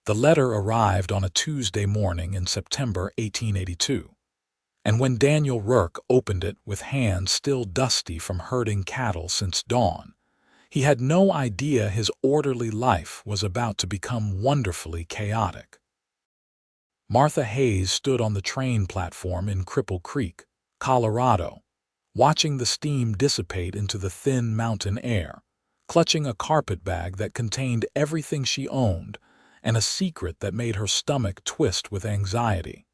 The letter arrived on a Tuesday morning in September 1882, and when Daniel Rourke opened it with hands still dusty from herding cattle since dawn, he had no idea his orderly life was about to become wonderfully chaotic. Martha Hayes stood on the train platform in Cripple Creek, Colorado, watching the steam dissipate into the thin mountain air, clutching a carpetbag that contained everything she owned and a secret that made her stomach twist with anxiety.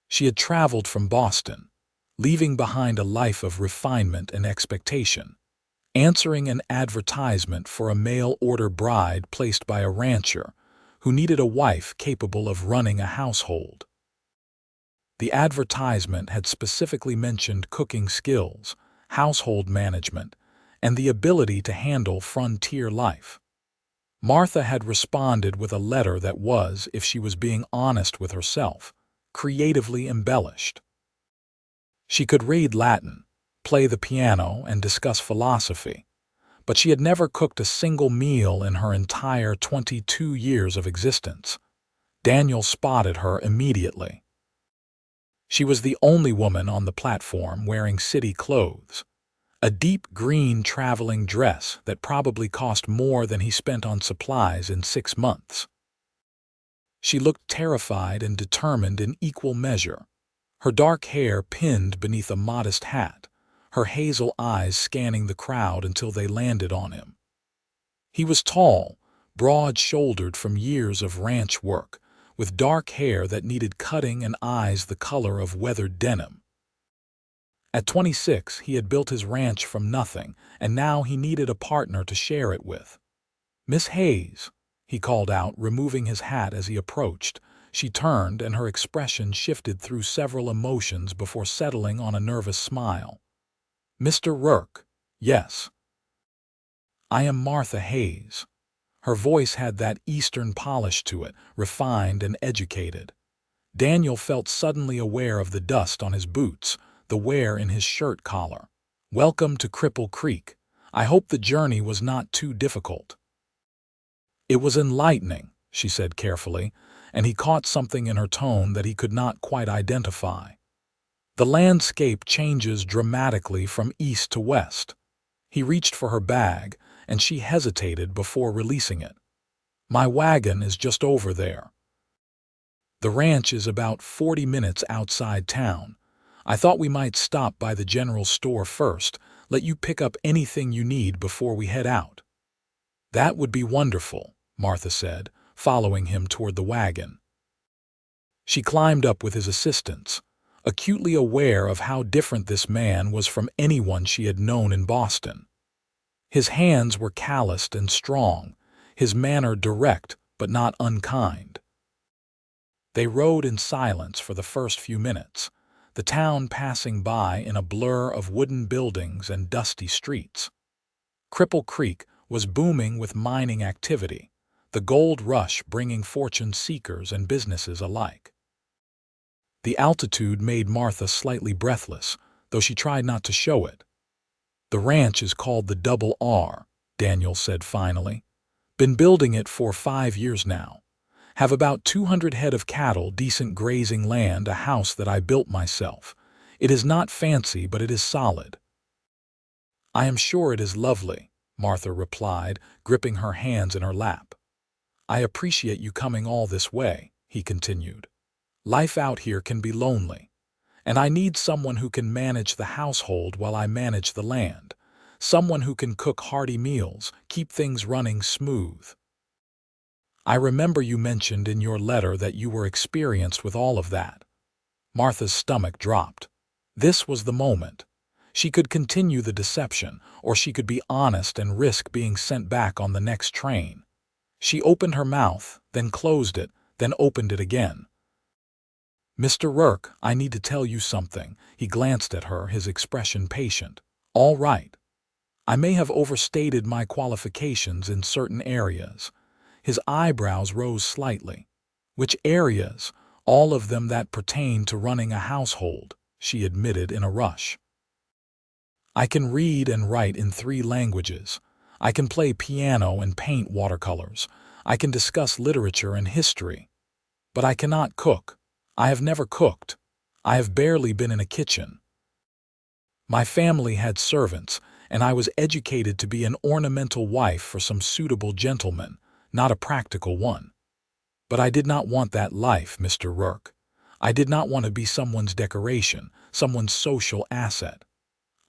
She had traveled from Boston, leaving behind a life of refinement and expectation, answering an advertisement for a mail-order bride placed by a rancher who needed a wife capable of running a household. The advertisement had specifically mentioned cooking skills, household management, and the ability to handle frontier life. Martha had responded with a letter that was, if she was being honest with herself, creatively embellished. She could read Latin, play the piano, and discuss philosophy, but she had never cooked a single meal in her entire 22 years of existence. Daniel spotted her immediately. She was the only woman on the platform wearing city clothes, a deep green traveling dress that probably cost more than he spent on supplies in 6 months. She looked terrified and determined in equal measure, her dark hair pinned beneath a modest hat, her hazel eyes scanning the crowd until they landed on him. He was tall, broad-shouldered from years of ranch work, with dark hair that needed cutting and eyes the color of weathered denim. At 26, he had built his ranch from nothing, and now he needed a partner to share it with. "Miss Hayes," he called out, removing his hat as he approached. She turned, and her expression shifted through several emotions before settling on a nervous smile. "Mr. Rourke, yes. I am Martha Hayes." Her voice had that Eastern polish to it, refined and educated. Daniel felt suddenly aware of the dust on his boots, the wear in his shirt collar. "Welcome to Cripple Creek. I hope the journey was not too difficult." "It was enlightening," she said carefully, and he caught something in her tone that he could not quite identify. "The landscape changes dramatically from east to west." He reached for her bag, and she hesitated before releasing it. "My wagon is just over there. The ranch is about 40 minutes outside town. I thought we might stop by the general store first, let you pick up anything you need before we head out." "That would be wonderful," Martha said, following him toward the wagon. She climbed up with his assistance, acutely aware of how different this man was from anyone she had known in Boston. His hands were calloused and strong, his manner direct but not unkind. They rode in silence for the first few minutes, the town passing by in a blur of wooden buildings and dusty streets. Cripple Creek was booming with mining activity, the gold rush bringing fortune seekers and businesses alike. The altitude made Martha slightly breathless, though she tried not to show it. "The ranch is called the Double R," Daniel said finally. "Been building it for 5 years now. Have about 200 head of cattle, decent grazing land, a house that I built myself. It is not fancy, but it is solid." "I am sure it is lovely," Martha replied, gripping her hands in her lap. "I appreciate you coming all this way," he continued. "Life out here can be lonely, and I need someone who can manage the household while I manage the land, someone who can cook hearty meals, keep things running smooth. I remember you mentioned in your letter that you were experienced with all of that." Martha's stomach dropped. This was the moment. She could continue the deception, or she could be honest and risk being sent back on the next train. She opened her mouth, then closed it, then opened it again. "Mr. Rourke, I need to tell you something." He glanced at her, his expression patient. "All right. I may have overstated my qualifications in certain areas." His eyebrows rose slightly. "Which areas?" "All of them that pertain to running a household," she admitted in a rush. "I can read and write in 3 languages. I can play piano and paint watercolors. I can discuss literature and history. But I cannot cook. I have never cooked. I have barely been in a kitchen. My family had servants, and I was educated to be an ornamental wife for some suitable gentleman, not a practical one. But I did not want that life, Mr. Rourke. I did not want to be someone's decoration, someone's social asset.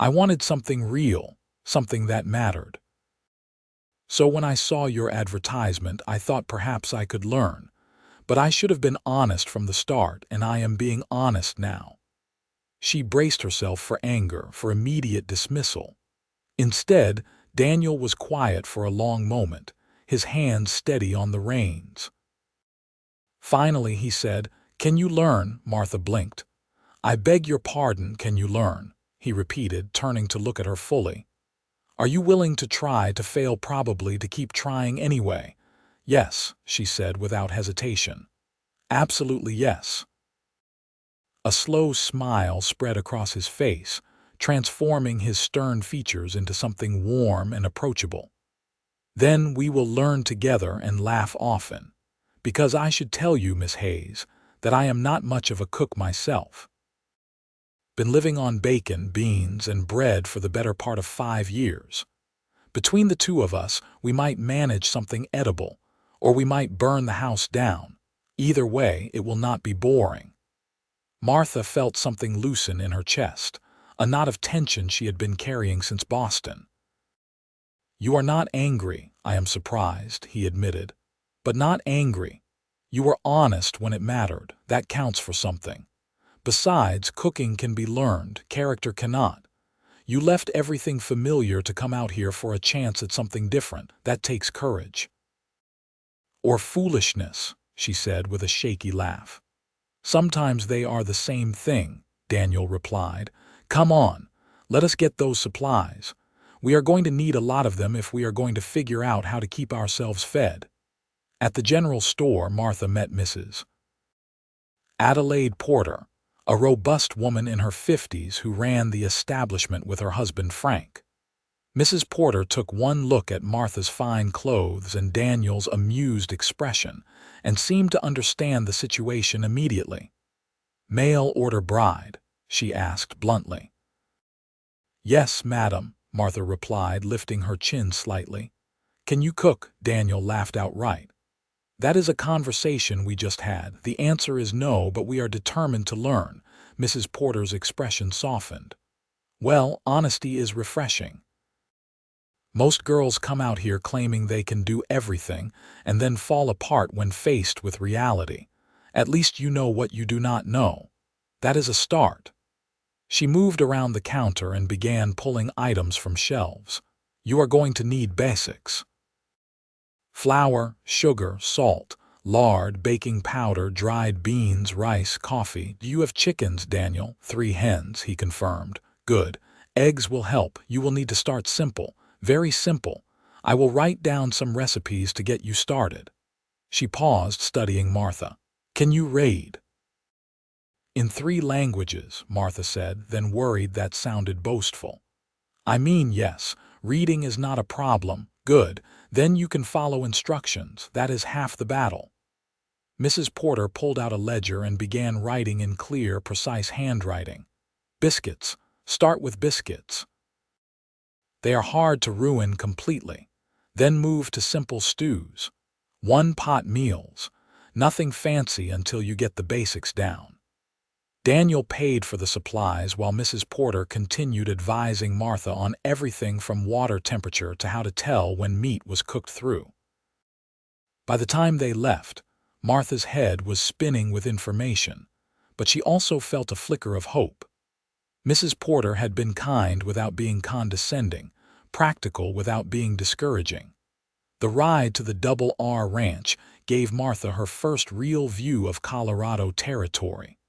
I wanted something real, something that mattered. So when I saw your advertisement, I thought perhaps I could learn. But I should have been honest from the start, and I am being honest now. She braced herself for anger, for immediate dismissal. Instead, Daniel was quiet for a long moment, his hands steady on the reins. Finally, he said, "Can you learn?" Martha blinked. "I beg your pardon, can you learn?" he repeated, turning to look at her fully. "Are you willing to try, to fail probably, to keep trying anyway?" "Yes," she said without hesitation. "Absolutely yes." A slow smile spread across his face, transforming his stern features into something warm and approachable. "Then we will learn together and laugh often. Because I should tell you, Miss Hayes, that I am not much of a cook myself. Been living on bacon, beans, and bread for the better part of 5 years. Between the two of us, we might manage something edible, or we might burn the house down. Either way, it will not be boring." Martha felt something loosen in her chest, a knot of tension she had been carrying since Boston. "You are not angry, I am surprised," he admitted. "But not angry. You were honest when it mattered. That counts for something. Besides, cooking can be learned, character cannot. You left everything familiar to come out here for a chance at something different. That takes courage." "Or foolishness," she said with a shaky laugh. "Sometimes they are the same thing," Daniel replied. "Come on, let us get those supplies. We are going to need a lot of them if we are going to figure out how to keep ourselves fed." At the general store, Martha met Mrs. Adelaide Porter, a robust woman in her 50s who ran the establishment with her husband Frank. Mrs. Porter took one look at Martha's fine clothes and Daniel's amused expression and seemed to understand the situation immediately. "Mail order bride?" she asked bluntly. "Yes, madam," Martha replied, lifting her chin slightly. "Can you cook?" Daniel laughed outright. "That is a conversation we just had. The answer is no, but we are determined to learn." Mrs. Porter's expression softened. "Well, honesty is refreshing. Most girls come out here claiming they can do everything and then fall apart when faced with reality. At least you know what you do not know. That is a start." She moved around the counter and began pulling items from shelves. "You are going to need basics. Flour, sugar, salt, lard, baking powder, dried beans, rice, coffee. Do you have chickens, Daniel?" "3 hens," he confirmed. "Good. Eggs will help. You will need to start simple. Very simple. I will write down some recipes to get you started." She paused, studying Martha. "Can you read?" "In 3 languages," Martha said, then worried that sounded boastful. "I mean, yes, reading is not a problem. Good. Then you can follow instructions. That is half the battle." Mrs. Porter pulled out a ledger and began writing in clear, precise handwriting. "Biscuits. Start with biscuits. They are hard to ruin completely. Then move to simple stews. 1-pot meals. Nothing fancy until you get the basics down." Daniel paid for the supplies while Mrs. Porter continued advising Martha on everything from water temperature to how to tell when meat was cooked through. By the time they left, Martha's head was spinning with information, but she also felt a flicker of hope. Mrs. Porter had been kind without being condescending, practical without being discouraging. The ride to the Double R Ranch gave Martha her first real view of Colorado territory.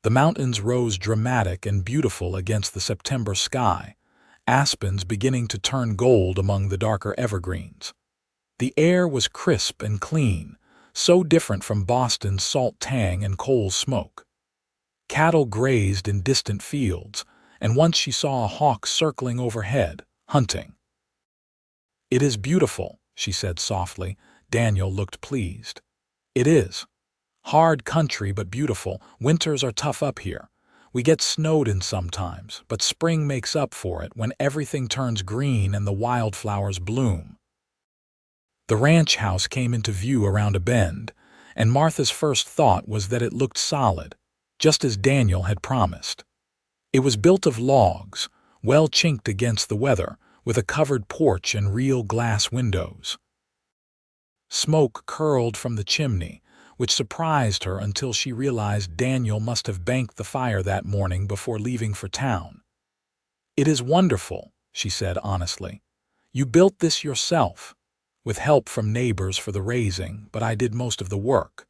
The mountains rose dramatic and beautiful against the September sky, aspens beginning to turn gold among the darker evergreens. The air was crisp and clean, so different from Boston's salt tang and coal smoke. Cattle grazed in distant fields, and once she saw a hawk circling overhead, hunting. "It is beautiful," she said softly. Daniel looked pleased. It is. Hard country but beautiful. Winters are tough up here. We get snowed in sometimes, but spring makes up for it when everything turns green and the wildflowers bloom. The ranch house came into view around a bend, and Martha's first thought was that it looked solid, just as Daniel had promised. It was built of logs, well chinked against the weather, with a covered porch and real glass windows. Smoke curled from the chimney, which surprised her until she realized Daniel must have banked the fire that morning before leaving for town. "It is wonderful," she said honestly. "You built this yourself, with help from neighbors for the raising, but I did most of the work."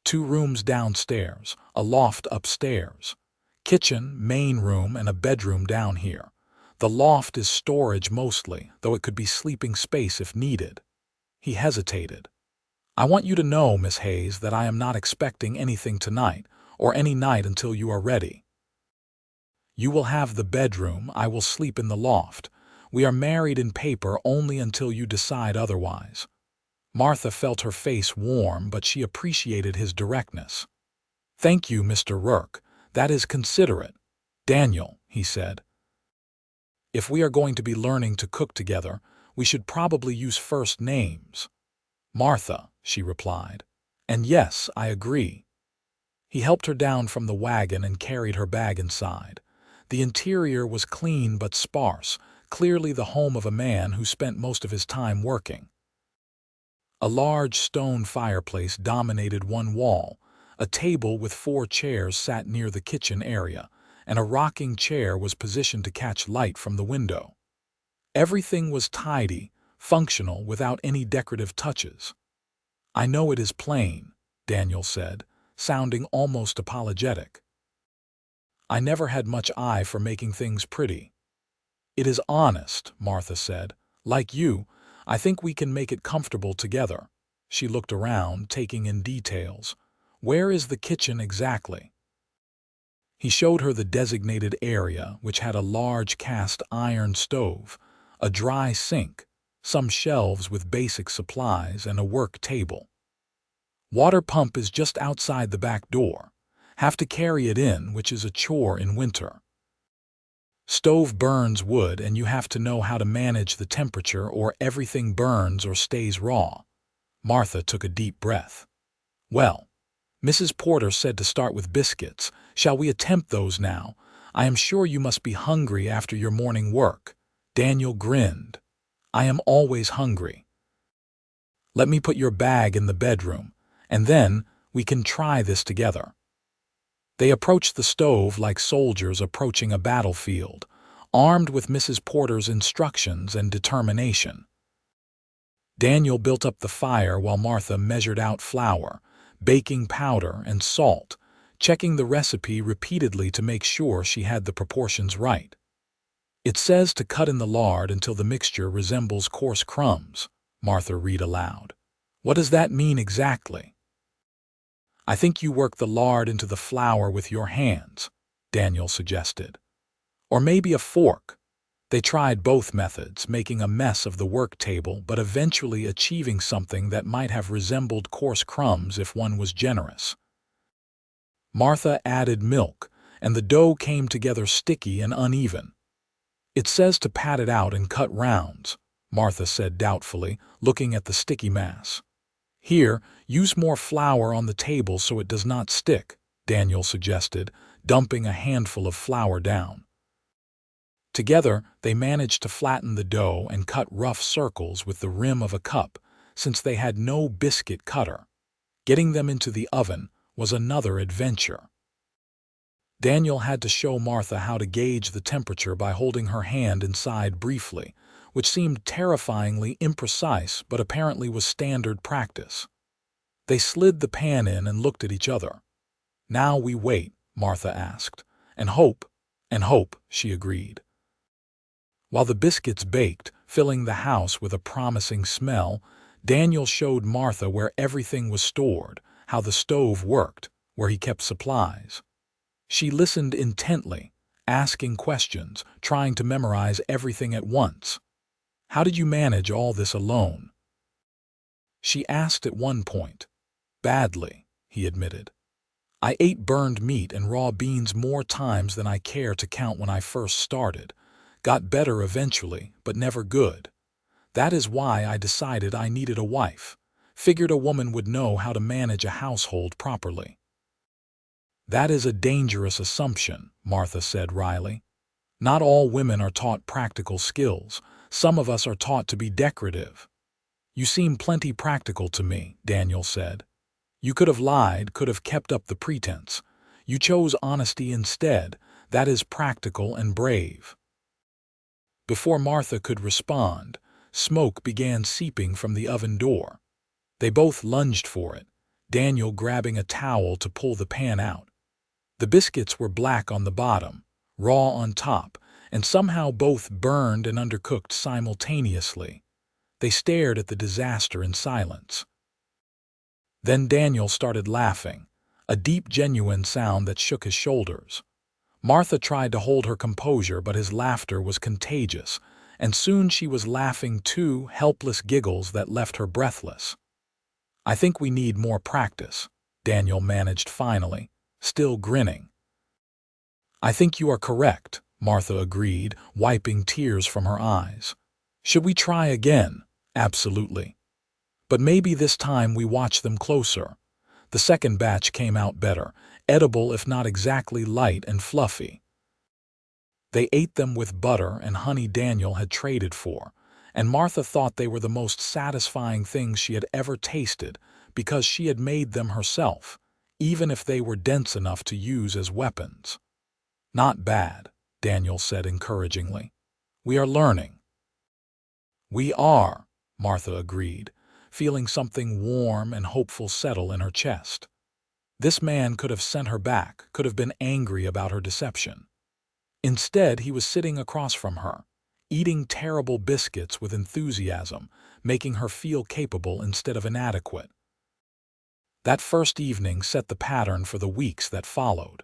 2 rooms downstairs, a loft upstairs. Kitchen, main room, and a bedroom down here. The loft is storage mostly, though it could be sleeping space if needed. He hesitated. "I want you to know, Miss Hayes, that I am not expecting anything tonight, or any night until you are ready. You will have the bedroom, I will sleep in the loft. We are married in paper only until you decide otherwise." Martha felt her face warm, but she appreciated his directness. "Thank you, Mr. Rourke. That is considerate." "Daniel," he said, "if we are going to be learning to cook together, we should probably use first names." "Martha," she replied. "And yes, I agree." He helped her down from the wagon and carried her bag inside. The interior was clean but sparse, clearly the home of a man who spent most of his time working. A large stone fireplace dominated one wall. A table with 4 chairs sat near the kitchen area, and a rocking chair was positioned to catch light from the window. Everything was tidy, functional, without any decorative touches. "I know it is plain," Daniel said, sounding almost apologetic. "I never had much eye for making things pretty." "It is honest," Martha said. "Like you, I think we can make it comfortable together." She looked around, taking in details. "Where is the kitchen exactly?" He showed her the designated area, which had a large cast iron stove, a dry sink, some shelves with basic supplies, and a work table. "Water pump is just outside the back door. Have to carry it in, which is a chore in winter. Stove burns wood, and you have to know how to manage the temperature or everything burns or stays raw." Martha took a deep breath. "Well, Mrs. Porter said to start with biscuits. Shall we attempt those now? I am sure you must be hungry after your morning work." Daniel grinned. "I am always hungry. Let me put your bag in the bedroom, and then we can try this together." They approached the stove like soldiers approaching a battlefield, armed with Mrs. Porter's instructions and determination. Daniel built up the fire while Martha measured out flour, baking powder, and salt, checking the recipe repeatedly to make sure she had the proportions right. "It says to cut in the lard until the mixture resembles coarse crumbs," Martha read aloud. "What does that mean exactly?" "I think you work the lard into the flour with your hands," Daniel suggested. "Or maybe a fork." They tried both methods, making a mess of the work table but eventually achieving something that might have resembled coarse crumbs if one was generous. Martha added milk, and the dough came together sticky and uneven. "It says to pat it out and cut rounds," Martha said doubtfully, looking at the sticky mass. "Here, use more flour on the table so it does not stick," Daniel suggested, dumping a handful of flour down. Together, they managed to flatten the dough and cut rough circles with the rim of a cup, since they had no biscuit cutter. Getting them into the oven was another adventure. Daniel had to show Martha how to gauge the temperature by holding her hand inside briefly, which seemed terrifyingly imprecise but apparently was standard practice. They slid the pan in and looked at each other. "Now we wait," Martha asked. "And hope," she agreed. While the biscuits baked, filling the house with a promising smell, Daniel showed Martha where everything was stored, how the stove worked, where he kept supplies. She listened intently, asking questions, trying to memorize everything at once. "How did you manage all this alone?" She asked at one point. Badly, he admitted. I ate burned meat and raw beans more times than I care to count when I first started. Got better eventually, but never good. That is why I decided I needed a wife. Figured a woman would know how to manage a household properly. That is a dangerous assumption, Martha said wryly. Not all women are taught practical skills. Some of us are taught to be decorative. You seem plenty practical to me, Daniel said. You could have lied, could have kept up the pretense. You chose honesty instead. That is practical and brave. Before Martha could respond, smoke began seeping from the oven door. They both lunged for it, Daniel grabbing a towel to pull the pan out. The biscuits were black on the bottom, raw on top, and somehow both burned and undercooked simultaneously. They stared at the disaster in silence. Then Daniel started laughing, a deep, genuine sound that shook his shoulders. Martha tried to hold her composure, but his laughter was contagious, and soon she was laughing too, helpless giggles that left her breathless. I think we need more practice, Daniel managed finally, still grinning. I think you are correct, Martha agreed, wiping tears from her eyes. Should we try again? Absolutely. But maybe this time we watch them closer. The second batch came out better, edible if not exactly light and fluffy. They ate them with butter and honey Daniel had traded for, and Martha thought they were the most satisfying things she had ever tasted because she had made them herself, even if they were dense enough to use as weapons. Not bad, Daniel said encouragingly. We are learning. We are, Martha agreed, feeling something warm and hopeful settle in her chest. This man could have sent her back, could have been angry about her deception. Instead, he was sitting across from her, eating terrible biscuits with enthusiasm, making her feel capable instead of inadequate. That first evening set the pattern for the weeks that followed.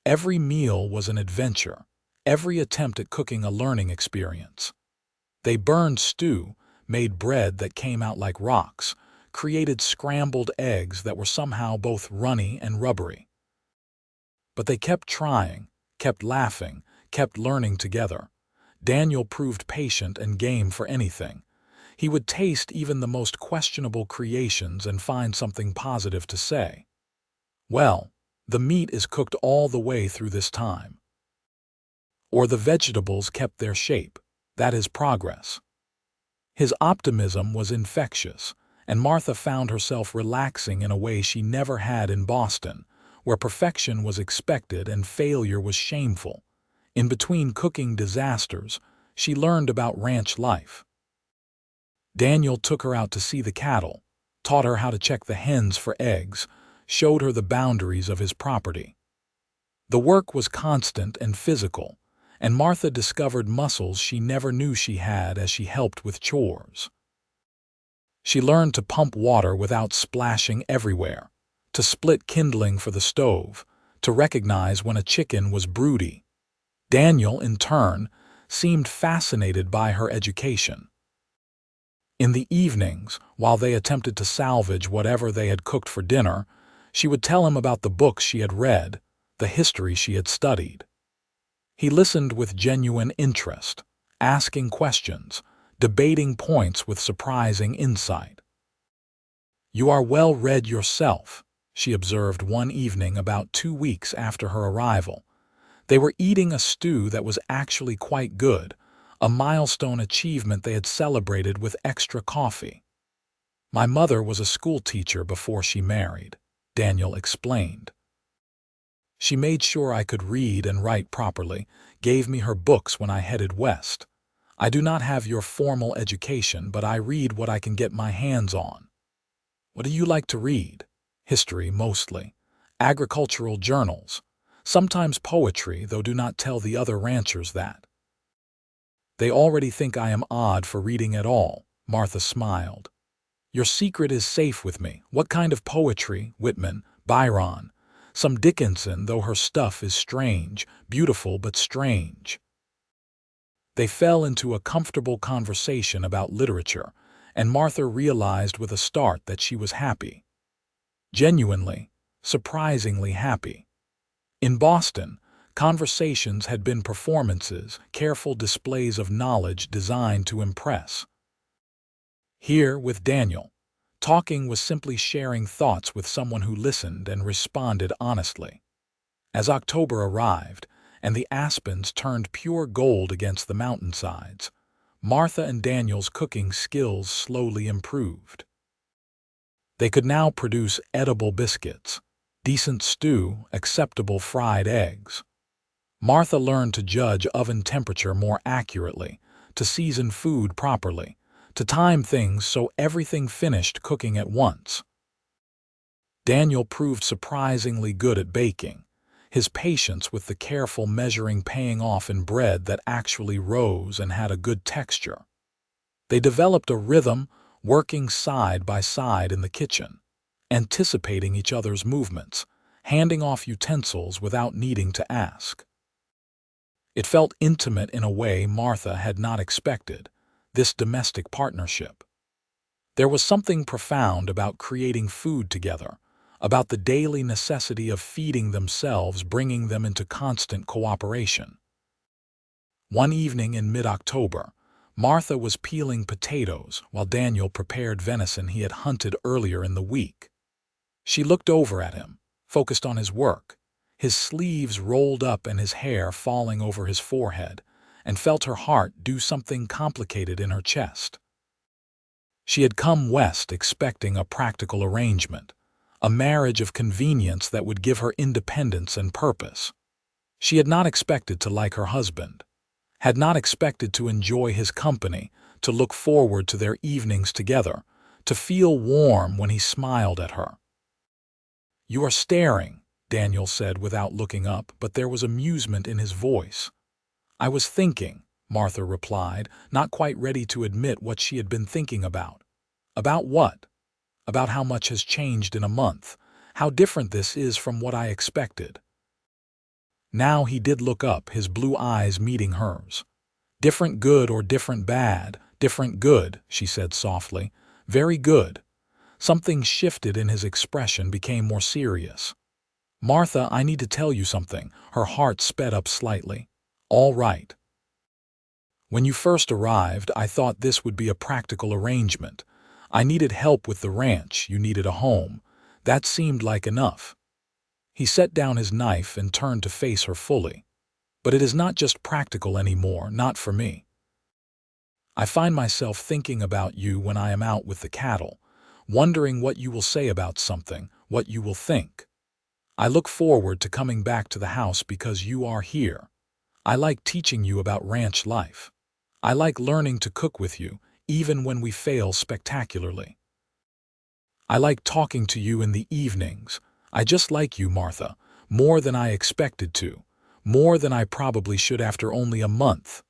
Every meal was an adventure, every attempt at cooking a learning experience. They burned stew, made bread that came out like rocks, created scrambled eggs that were somehow both runny and rubbery. But they kept trying, kept laughing, kept learning together. Daniel proved patient and game for anything. He would taste even the most questionable creations and find something positive to say. Well, the meat is cooked all the way through this time. Or the vegetables kept their shape. That is progress. His optimism was infectious, and Martha found herself relaxing in a way she never had in Boston, where perfection was expected and failure was shameful. In between cooking disasters, she learned about ranch life. Daniel took her out to see the cattle, taught her how to check the hens for eggs, showed her the boundaries of his property. The work was constant and physical, and Martha discovered muscles she never knew she had as she helped with chores. She learned to pump water without splashing everywhere, to split kindling for the stove, to recognize when a chicken was broody. Daniel, in turn, seemed fascinated by her education. In the evenings, while they attempted to salvage whatever they had cooked for dinner, she would tell him about the books she had read, the history she had studied. He listened with genuine interest, asking questions, debating points with surprising insight. You are well read yourself, she observed one evening about 2 weeks after her arrival. They were eating a stew that was actually quite good, a milestone achievement they had celebrated with extra coffee. My mother was a school teacher before she married, Daniel explained. She made sure I could read and write properly, gave me her books when I headed west. I do not have your formal education, but I read what I can get my hands on. What do you like to read? History, mostly. Agricultural journals. Sometimes poetry, though do not tell the other ranchers that. They already think I am odd for reading at all, Martha smiled. Your secret is safe with me. What kind of poetry? Whitman, Byron. Some Dickinson, though her stuff is strange, beautiful but strange. They fell into a comfortable conversation about literature, and Martha realized with a start that she was happy. Genuinely, surprisingly happy. In Boston, conversations had been performances, careful displays of knowledge designed to impress. Here, with Daniel, talking was simply sharing thoughts with someone who listened and responded honestly. As October arrived, and the aspens turned pure gold against the mountainsides, Martha and Daniel's cooking skills slowly improved. They could now produce edible biscuits, decent stew, acceptable fried eggs. Martha learned to judge oven temperature more accurately, to season food properly, to time things so everything finished cooking at once. Daniel proved surprisingly good at baking, his patience with the careful measuring paying off in bread that actually rose and had a good texture. They developed a rhythm, working side by side in the kitchen, anticipating each other's movements, handing off utensils without needing to ask. It felt intimate in a way Martha had not expected, this domestic partnership. There was something profound about creating food together, about the daily necessity of feeding themselves, bringing them into constant cooperation. One evening in mid-October, Martha was peeling potatoes while Daniel prepared venison he had hunted earlier in the week. She looked over at him, focused on his work, his sleeves rolled up and his hair falling over his forehead, and felt her heart do something complicated in her chest. She had come west expecting a practical arrangement, a marriage of convenience that would give her independence and purpose. She had not expected to like her husband, had not expected to enjoy his company, to look forward to their evenings together, to feel warm when he smiled at her. "You are staring," Daniel said without looking up, but there was amusement in his voice. "I was thinking," Martha replied, not quite ready to admit what she had been thinking about. "About what?" "About how much has changed in a month, how different this is from what I expected." Now he did look up, his blue eyes meeting hers. "Different good or different bad? Different good," she said softly. "Very good." Something shifted in his expression, became more serious. "Martha, I need to tell you something." Her heart sped up slightly. "All right. When you first arrived, I thought this would be a practical arrangement. I needed help with the ranch, you needed a home. That seemed like enough." He set down his knife and turned to face her fully. "But it is not just practical anymore, not for me. I find myself thinking about you when I am out with the cattle, wondering what you will say about something, what you will think. I look forward to coming back to the house because you are here. I like teaching you about ranch life. I like learning to cook with you, even when we fail spectacularly. I like talking to you in the evenings. I just like you, Martha, more than I expected to, more than I probably should after only a month."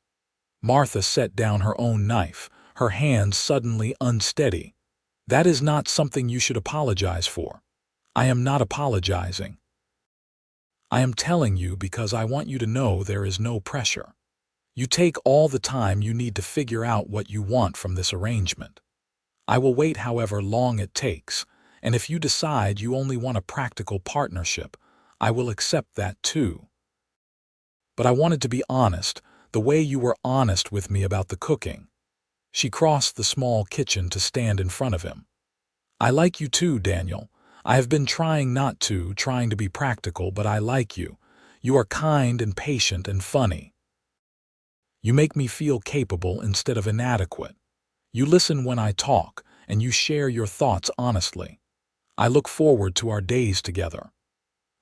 Martha set down her own knife, her hands suddenly unsteady. "That is not something you should apologize for." "I am not apologizing. I am telling you because I want you to know there is no pressure. You take all the time you need to figure out what you want from this arrangement. I will wait however long it takes, and if you decide you only want a practical partnership, I will accept that too. But I wanted to be honest, the way you were honest with me about the cooking." She crossed the small kitchen to stand in front of him. "I like you too, Daniel. I have been trying to be practical, but I like you. You are kind and patient and funny. You make me feel capable instead of inadequate. You listen when I talk, and you share your thoughts honestly. I look forward to our days together.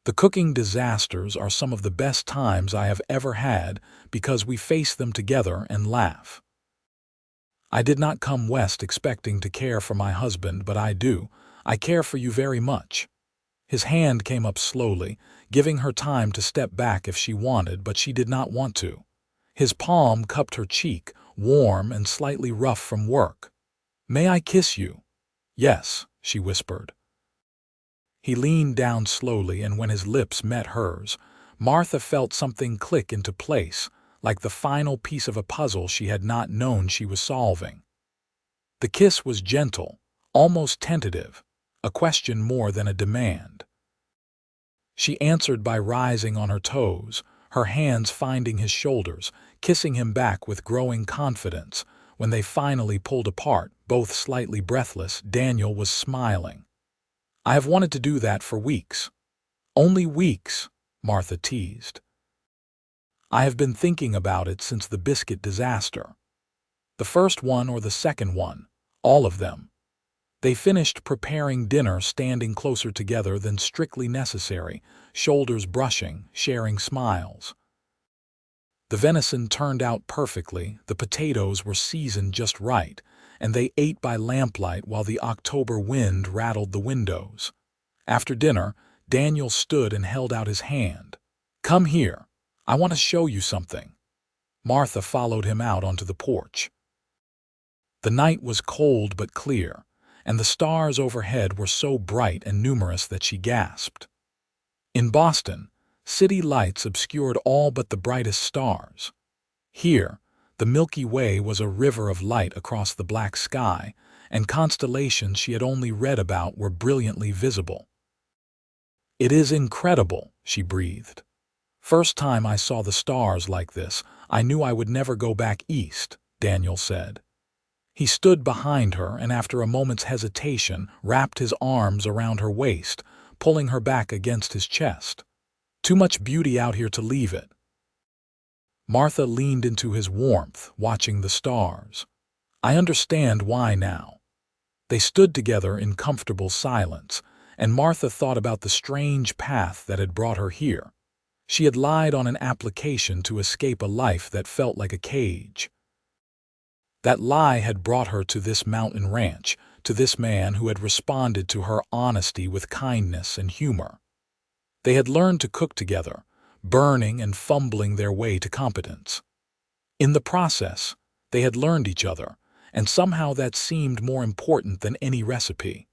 The cooking disasters are some of the best times I have ever had because we face them together and laugh. I did not come west expecting to care for my husband, but I do. I care for you very much." His hand came up slowly, giving her time to step back if she wanted, but she did not want to. His palm cupped her cheek, warm and slightly rough from work. "May I kiss you?" "Yes," she whispered. He leaned down slowly, and when his lips met hers, Martha felt something click into place, like the final piece of a puzzle she had not known she was solving. The kiss was gentle, almost tentative, a question more than a demand. She answered by rising on her toes, her hands finding his shoulders, kissing him back with growing confidence. When they finally pulled apart, both slightly breathless, Daniel was smiling. "I have wanted to do that for weeks." "Only weeks," Martha teased. "I have been thinking about it since the biscuit disaster. The first one or the second one, all of them." They finished preparing dinner standing closer together than strictly necessary, shoulders brushing, sharing smiles. The venison turned out perfectly, the potatoes were seasoned just right, and they ate by lamplight while the October wind rattled the windows. After dinner, Daniel stood and held out his hand. "Come here. I want to show you something." Martha followed him out onto the porch. The night was cold but clear, and the stars overhead were so bright and numerous that she gasped. In Boston, city lights obscured all but the brightest stars. Here, the Milky Way was a river of light across the black sky, and constellations she had only read about were brilliantly visible. "It is incredible," she breathed. "First time I saw the stars like this, I knew I would never go back east," Daniel said. He stood behind her and after a moment's hesitation wrapped his arms around her waist, pulling her back against his chest. "Too much beauty out here to leave it." Martha leaned into his warmth, watching the stars. "I understand why now." They stood together in comfortable silence, and Martha thought about the strange path that had brought her here. She had lied on an application to escape a life that felt like a cage. That lie had brought her to this mountain ranch, to this man who had responded to her honesty with kindness and humor. They had learned to cook together, burning and fumbling their way to competence. In the process, they had learned each other, and somehow that seemed more important than any recipe.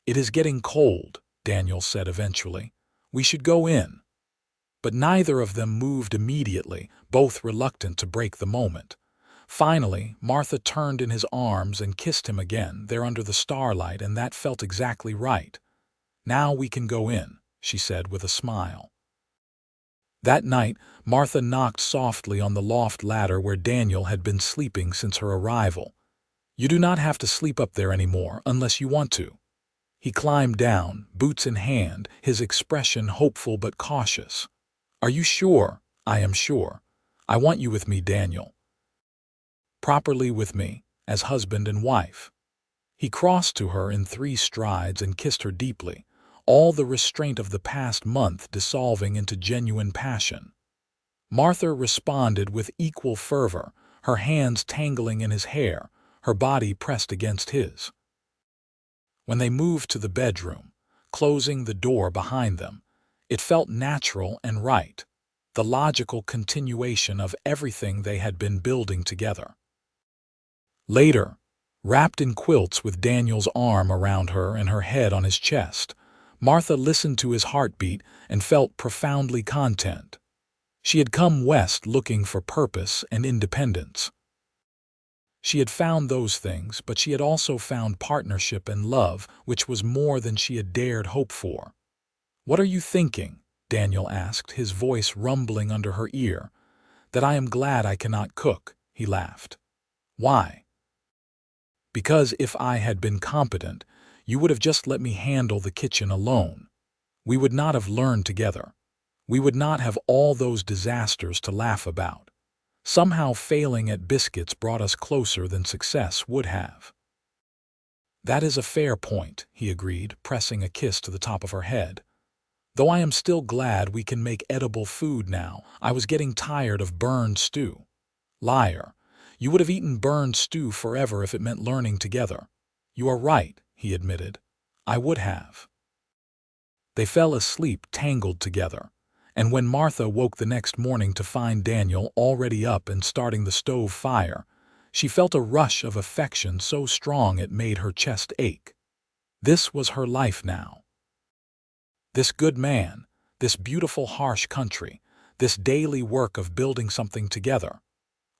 "It is getting cold," Daniel said eventually. "We should go in." But neither of them moved immediately, both reluctant to break the moment. Finally, Martha turned in his arms and kissed him again, there under the starlight, and that felt exactly right. "Now we can go in," she said with a smile. That night, Martha knocked softly on the loft ladder where Daniel had been sleeping since her arrival. "You do not have to sleep up there anymore unless you want to." He climbed down, boots in hand, his expression hopeful but cautious. "Are you sure?" "I am sure. I want you with me, Daniel. Properly with me, as husband and wife." He crossed to her in 3 strides and kissed her deeply, all the restraint of the past month dissolving into genuine passion. Martha responded with equal fervor, her hands tangling in his hair, her body pressed against his. When they moved to the bedroom, closing the door behind them, it felt natural and right, the logical continuation of everything they had been building together. Later, wrapped in quilts with Daniel's arm around her and her head on his chest, Martha listened to his heartbeat and felt profoundly content. She had come west looking for purpose and independence. She had found those things, but she had also found partnership and love, which was more than she had dared hope for. "What are you thinking?" Daniel asked, his voice rumbling under her ear. "That I am glad I cannot cook," he laughed. "Why?" "Because if I had been competent, you would have just let me handle the kitchen alone. We would not have learned together. We would not have all those disasters to laugh about. Somehow failing at biscuits brought us closer than success would have." "That is a fair point," he agreed, pressing a kiss to the top of her head. "Though I am still glad we can make edible food now. I was getting tired of burned stew." "Liar. You would have eaten burned stew forever if it meant learning together." "You are right," he admitted. "I would have." They fell asleep tangled together, and when Martha woke the next morning to find Daniel already up and starting the stove fire, she felt a rush of affection so strong it made her chest ache. This was her life now. This good man, this beautiful harsh country, this daily work of building something together.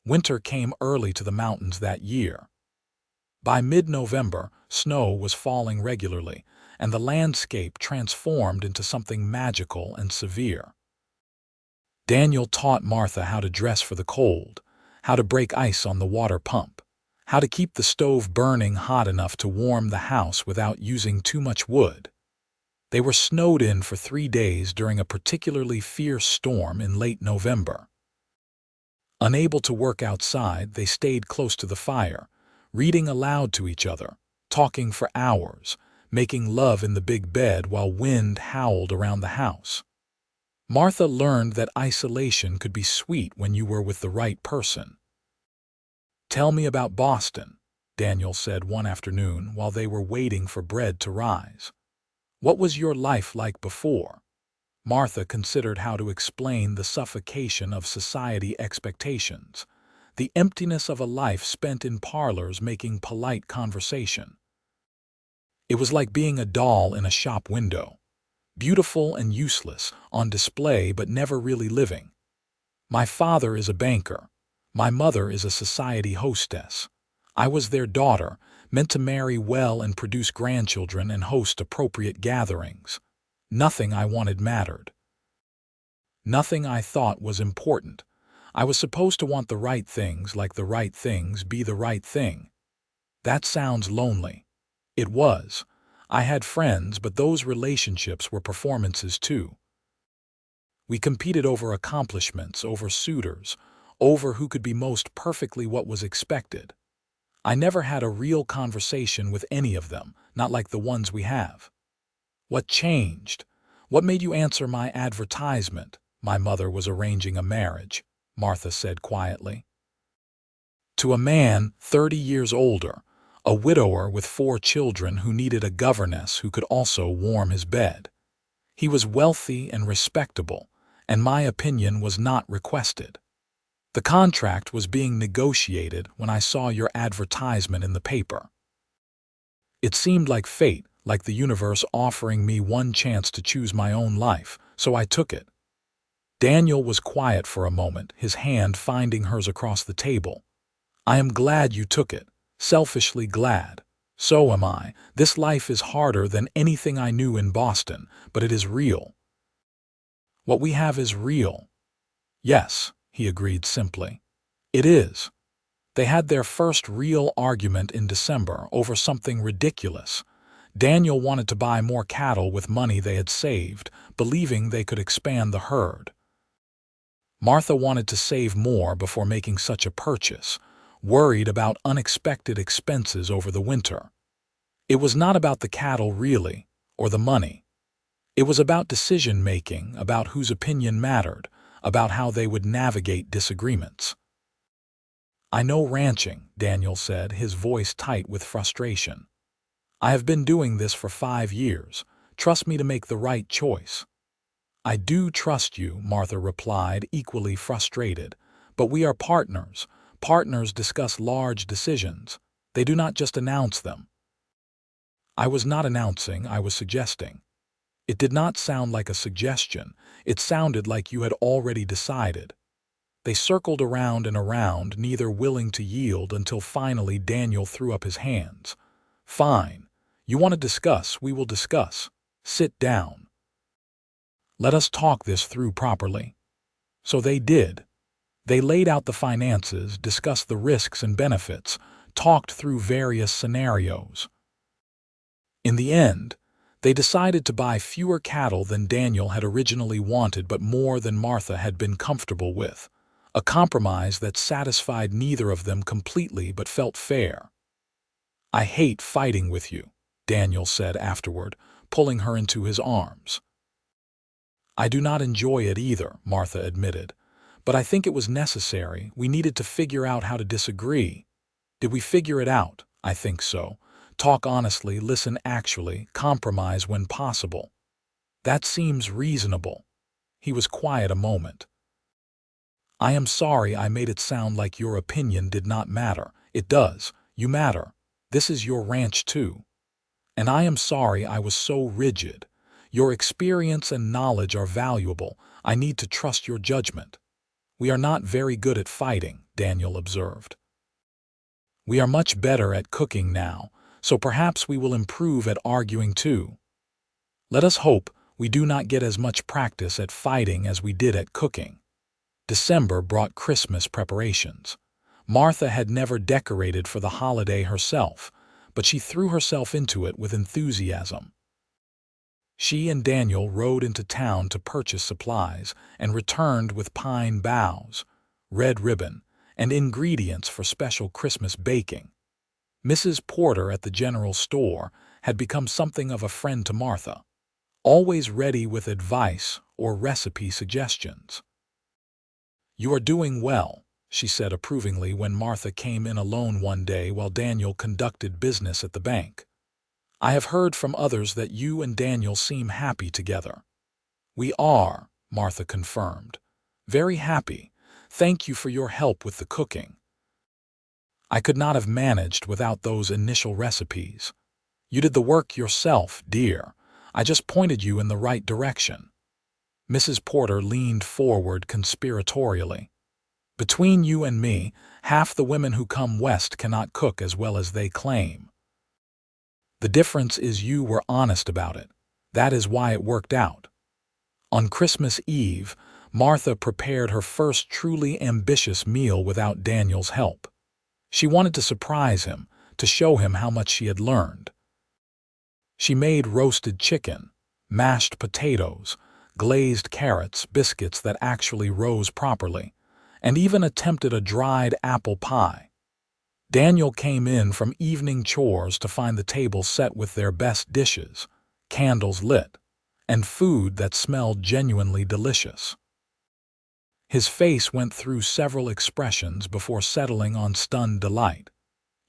Winter came early to the mountains that year. By mid-November, snow was falling regularly, and the landscape transformed into something magical and severe. Daniel taught Martha how to dress for the cold, how to break ice on the water pump, how to keep the stove burning hot enough to warm the house without using too much wood. They were snowed in for 3 days during a particularly fierce storm in late November. Unable to work outside, they stayed close to the fire, reading aloud to each other, talking for hours, making love in the big bed while wind howled around the house. Martha learned that isolation could be sweet when you were with the right person. "Tell me about Boston," Daniel said one afternoon while they were waiting for bread to rise. "What was your life like before?" Martha considered how to explain the suffocation of society expectations, the emptiness of a life spent in parlors making polite conversation. It was like being a doll in a shop window, beautiful and useless, on display but never really living. "My father is a banker. My mother is a society hostess. I was their daughter, meant to marry well and produce grandchildren and host appropriate gatherings. Nothing I wanted mattered. Nothing I thought was important. I was supposed to want the right things, like the right things be the right thing." That sounds lonely. It was. I had friends, but those relationships were performances too. We competed over accomplishments, over suitors, over who could be most perfectly what was expected. I never had a real conversation with any of them, not like the ones we have. "What changed? What made you answer my advertisement?" "My mother was arranging a marriage," Martha said quietly. "To a man 30 years older, a widower with 4 children who needed a governess who could also warm his bed. He was wealthy and respectable, and my opinion was not requested. The contract was being negotiated when I saw your advertisement in the paper. It seemed like fate, like the universe offering me one chance to choose my own life, so I took it." Daniel was quiet for a moment, his hand finding hers across the table. "I am glad you took it, selfishly glad. So am I. This life is harder than anything I knew in Boston, but it is real. What we have is real." "Yes," he agreed simply. "It is." They had their first real argument in December over something ridiculous. Daniel wanted to buy more cattle with money they had saved, believing they could expand the herd. Martha wanted to save more before making such a purchase, worried about unexpected expenses over the winter. It was not about the cattle really, or the money. It was about decision-making, about whose opinion mattered, about how they would navigate disagreements. "I know ranching," Daniel said, his voice tight with frustration. "I have been doing this for 5 years. Trust me to make the right choice." "I do trust you," Martha replied, equally frustrated. "But we are partners. Partners discuss large decisions. They do not just announce them." "I was not announcing, I was suggesting." It did not sound like a suggestion. It sounded like you had already decided. They circled around and around, neither willing to yield, until finally Daniel threw up his hands. "Fine. You want to discuss, we will discuss. Sit down. Let us talk this through properly." So they did. They laid out the finances, discussed the risks and benefits, talked through various scenarios. In the end, they decided to buy fewer cattle than Daniel had originally wanted, but more than Martha had been comfortable with. A compromise that satisfied neither of them completely but felt fair. "I hate fighting with you," Daniel said afterward, pulling her into his arms. "I do not enjoy it either," Martha admitted. "But I think it was necessary. We needed to figure out how to disagree. Did we figure it out? I think so. Talk honestly, listen actually, compromise when possible. That seems reasonable." He was quiet a moment. "I am sorry I made it sound like your opinion did not matter. It does. You matter. This is your ranch too. And I am sorry I was so rigid. Your experience and knowledge are valuable. I need to trust your judgment." "We are not very good at fighting," Daniel observed. We are much better at cooking now, so perhaps we will improve at arguing too. Let us hope we do not get as much practice at fighting as we did at cooking. December brought Christmas preparations. Martha had never decorated for the holiday herself, but she threw herself into it with enthusiasm. She and Daniel rode into town to purchase supplies and returned with pine boughs, red ribbon, and ingredients for special Christmas baking. Mrs. Porter at the general store had become something of a friend to Martha, always ready with advice or recipe suggestions. "You are doing well," she said approvingly when Martha came in alone one day while Daniel conducted business at the bank. "I have heard from others that you and Daniel seem happy together." "We are," Martha confirmed. "Very happy. Thank you for your help with the cooking. I could not have managed without those initial recipes. You did the work yourself, dear. I just pointed you in the right direction." Mrs. Porter leaned forward conspiratorially. "Between you and me, half the women who come west cannot cook as well as they claim. The difference is you were honest about it. That is why it worked out." On Christmas Eve, Martha prepared her first truly ambitious meal without Daniel's help. She wanted to surprise him, to show him how much she had learned. She made roasted chicken, mashed potatoes, glazed carrots, biscuits that actually rose properly, and even attempted a dried apple pie. Daniel came in from evening chores to find the table set with their best dishes, candles lit, and food that smelled genuinely delicious. His face went through several expressions before settling on stunned delight.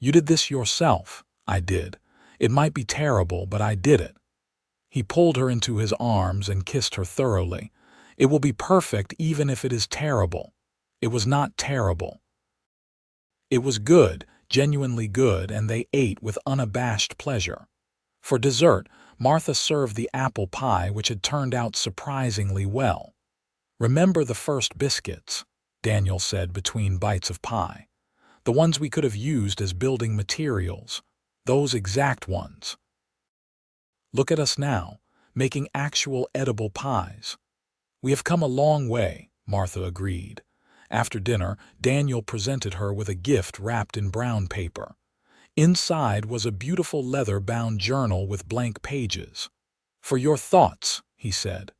"You did this yourself." "I did. It might be terrible, but I did it." He pulled her into his arms and kissed her thoroughly. "It will be perfect even if it is terrible." It was not terrible. It was good, genuinely good, and they ate with unabashed pleasure. For dessert, Martha served the apple pie, which had turned out surprisingly well. "Remember the first biscuits," Daniel said between bites of pie. "The ones we could have used as building materials. Those exact ones. Look at us now, making actual edible pies." "We have come a long way," Martha agreed. After dinner, Daniel presented her with a gift wrapped in brown paper. Inside was a beautiful leather-bound journal with blank pages. "For your thoughts," he said.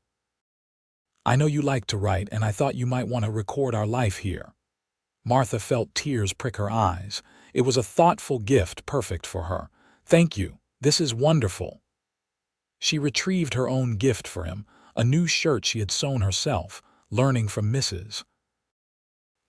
"I know you like to write, and I thought you might want to record our life here." Martha felt tears prick her eyes. It was a thoughtful gift perfect for her. "Thank you. This is wonderful." She retrieved her own gift for him, a new shirt she had sewn herself, learning from Mrs.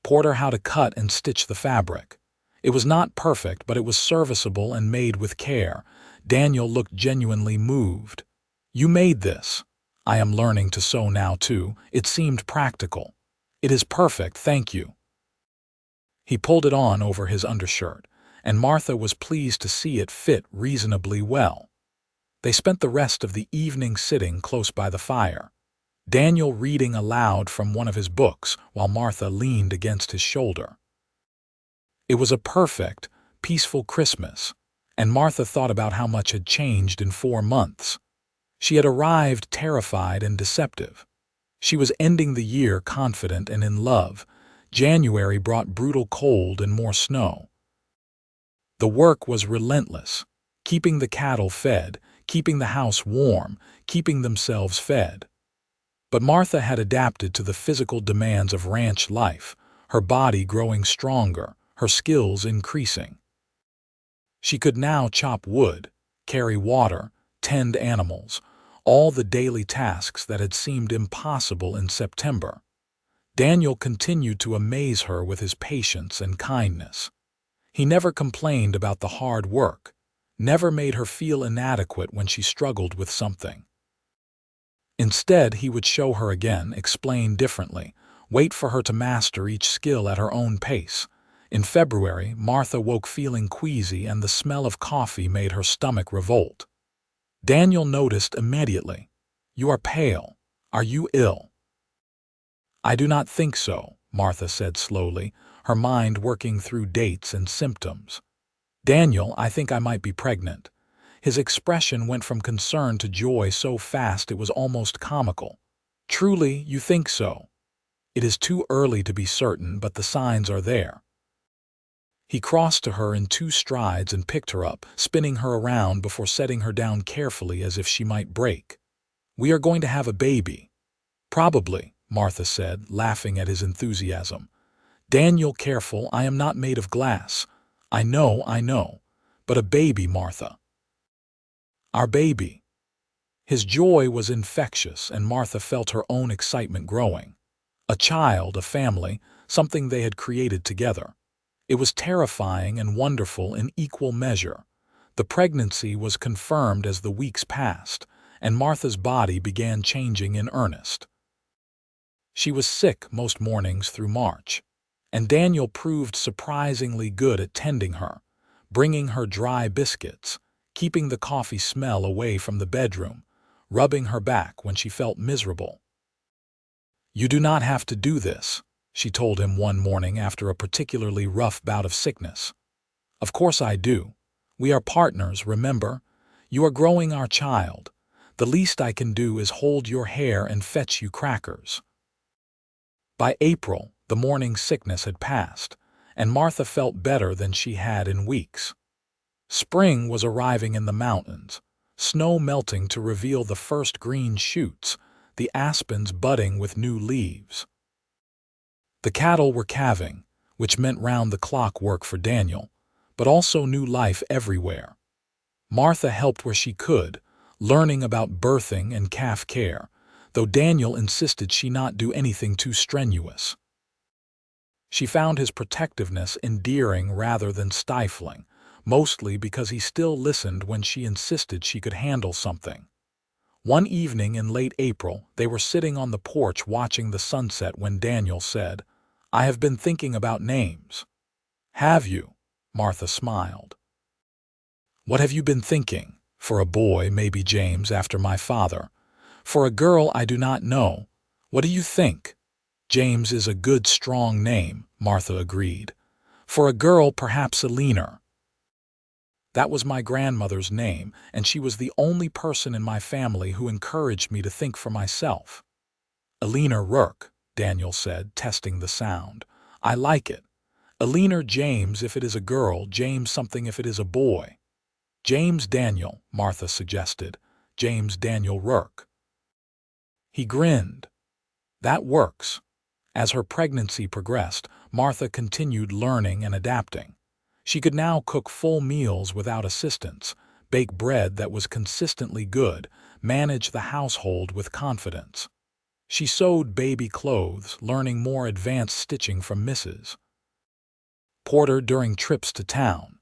Porter how to cut and stitch the fabric. It was not perfect, but it was serviceable and made with care. Daniel looked genuinely moved. "You made this." "I am learning to sew now, too. It seemed practical." "It is perfect, thank you." He pulled it on over his undershirt, and Martha was pleased to see it fit reasonably well. They spent the rest of the evening sitting close by the fire, Daniel reading aloud from one of his books while Martha leaned against his shoulder. It was a perfect, peaceful Christmas, and Martha thought about how much had changed in 4 months. She had arrived terrified and deceptive. She was ending the year confident and in love. January brought brutal cold and more snow. The work was relentless, keeping the cattle fed, keeping the house warm, keeping themselves fed. But Martha had adapted to the physical demands of ranch life, her body growing stronger, her skills increasing. She could now chop wood, carry water, tend animals, all the daily tasks that had seemed impossible in September. Daniel continued to amaze her with his patience and kindness. He never complained about the hard work, never made her feel inadequate when she struggled with something. Instead, he would show her again, explain differently, wait for her to master each skill at her own pace. In February, Martha woke feeling queasy, and the smell of coffee made her stomach revolt. Daniel noticed immediately. "You are pale. Are you ill?" "I do not think so," Martha said slowly, her mind working through dates and symptoms. "Daniel, I think I might be pregnant." His expression went from concern to joy so fast it was almost comical. "Truly, you think so?" "It is too early to be certain, but the signs are there." He crossed to her in 2 strides and picked her up, spinning her around before setting her down carefully as if she might break. "We are going to have a baby." "Probably," Martha said, laughing at his enthusiasm. "Daniel, careful, I am not made of glass." I know. But a baby, Martha." "Our baby." His joy was infectious, and Martha felt her own excitement growing. A child, a family, something they had created together. It was terrifying and wonderful in equal measure. The pregnancy was confirmed as the weeks passed, and Martha's body began changing in earnest. She was sick most mornings through March, and Daniel proved surprisingly good at tending her, bringing her dry biscuits, keeping the coffee smell away from the bedroom, rubbing her back when she felt miserable. "You do not have to do this," she told him one morning after a particularly rough bout of sickness. "Of course I do. We are partners, remember? You are growing our child. The least I can do is hold your hair and fetch you crackers." By April, the morning sickness had passed, and Martha felt better than she had in weeks. Spring was arriving in the mountains, snow melting to reveal the first green shoots, the aspens budding with new leaves. The cattle were calving, which meant round-the-clock work for Daniel, but also new life everywhere. Martha helped where she could, learning about birthing and calf care, though Daniel insisted she not do anything too strenuous. She found his protectiveness endearing rather than stifling, mostly because he still listened when she insisted she could handle something. One evening in late April, they were sitting on the porch watching the sunset when Daniel said, "I have been thinking about names." "Have you?" Martha smiled. "What have you been thinking? For a boy, maybe James after my father. For a girl, I do not know. What do you think?" "James is a good, strong name," Martha agreed. "For a girl, perhaps Eleanor." "That was my grandmother's name, and she was the only person in my family who encouraged me to think for myself." "Eleanor Rourke," Daniel said, testing the sound. "I like it. Eleanor James if it is a girl, James something if it is a boy." "James Daniel," Martha suggested. "James Daniel Rourke." He grinned. "That works." As her pregnancy progressed, Martha continued learning and adapting. She could now cook full meals without assistance, bake bread that was consistently good, manage the household with confidence. She sewed baby clothes, learning more advanced stitching from Mrs. Porter during trips to town.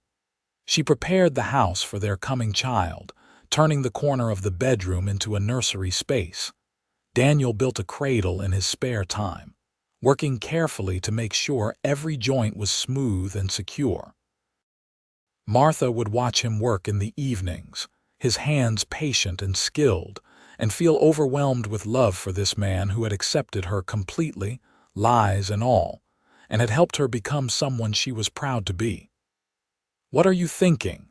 She prepared the house for their coming child, turning the corner of the bedroom into a nursery space. Daniel built a cradle in his spare time, working carefully to make sure every joint was smooth and secure. Martha would watch him work in the evenings, his hands patient and skilled, and feel overwhelmed with love for this man who had accepted her completely, lies and all, and had helped her become someone she was proud to be. "What are you thinking?"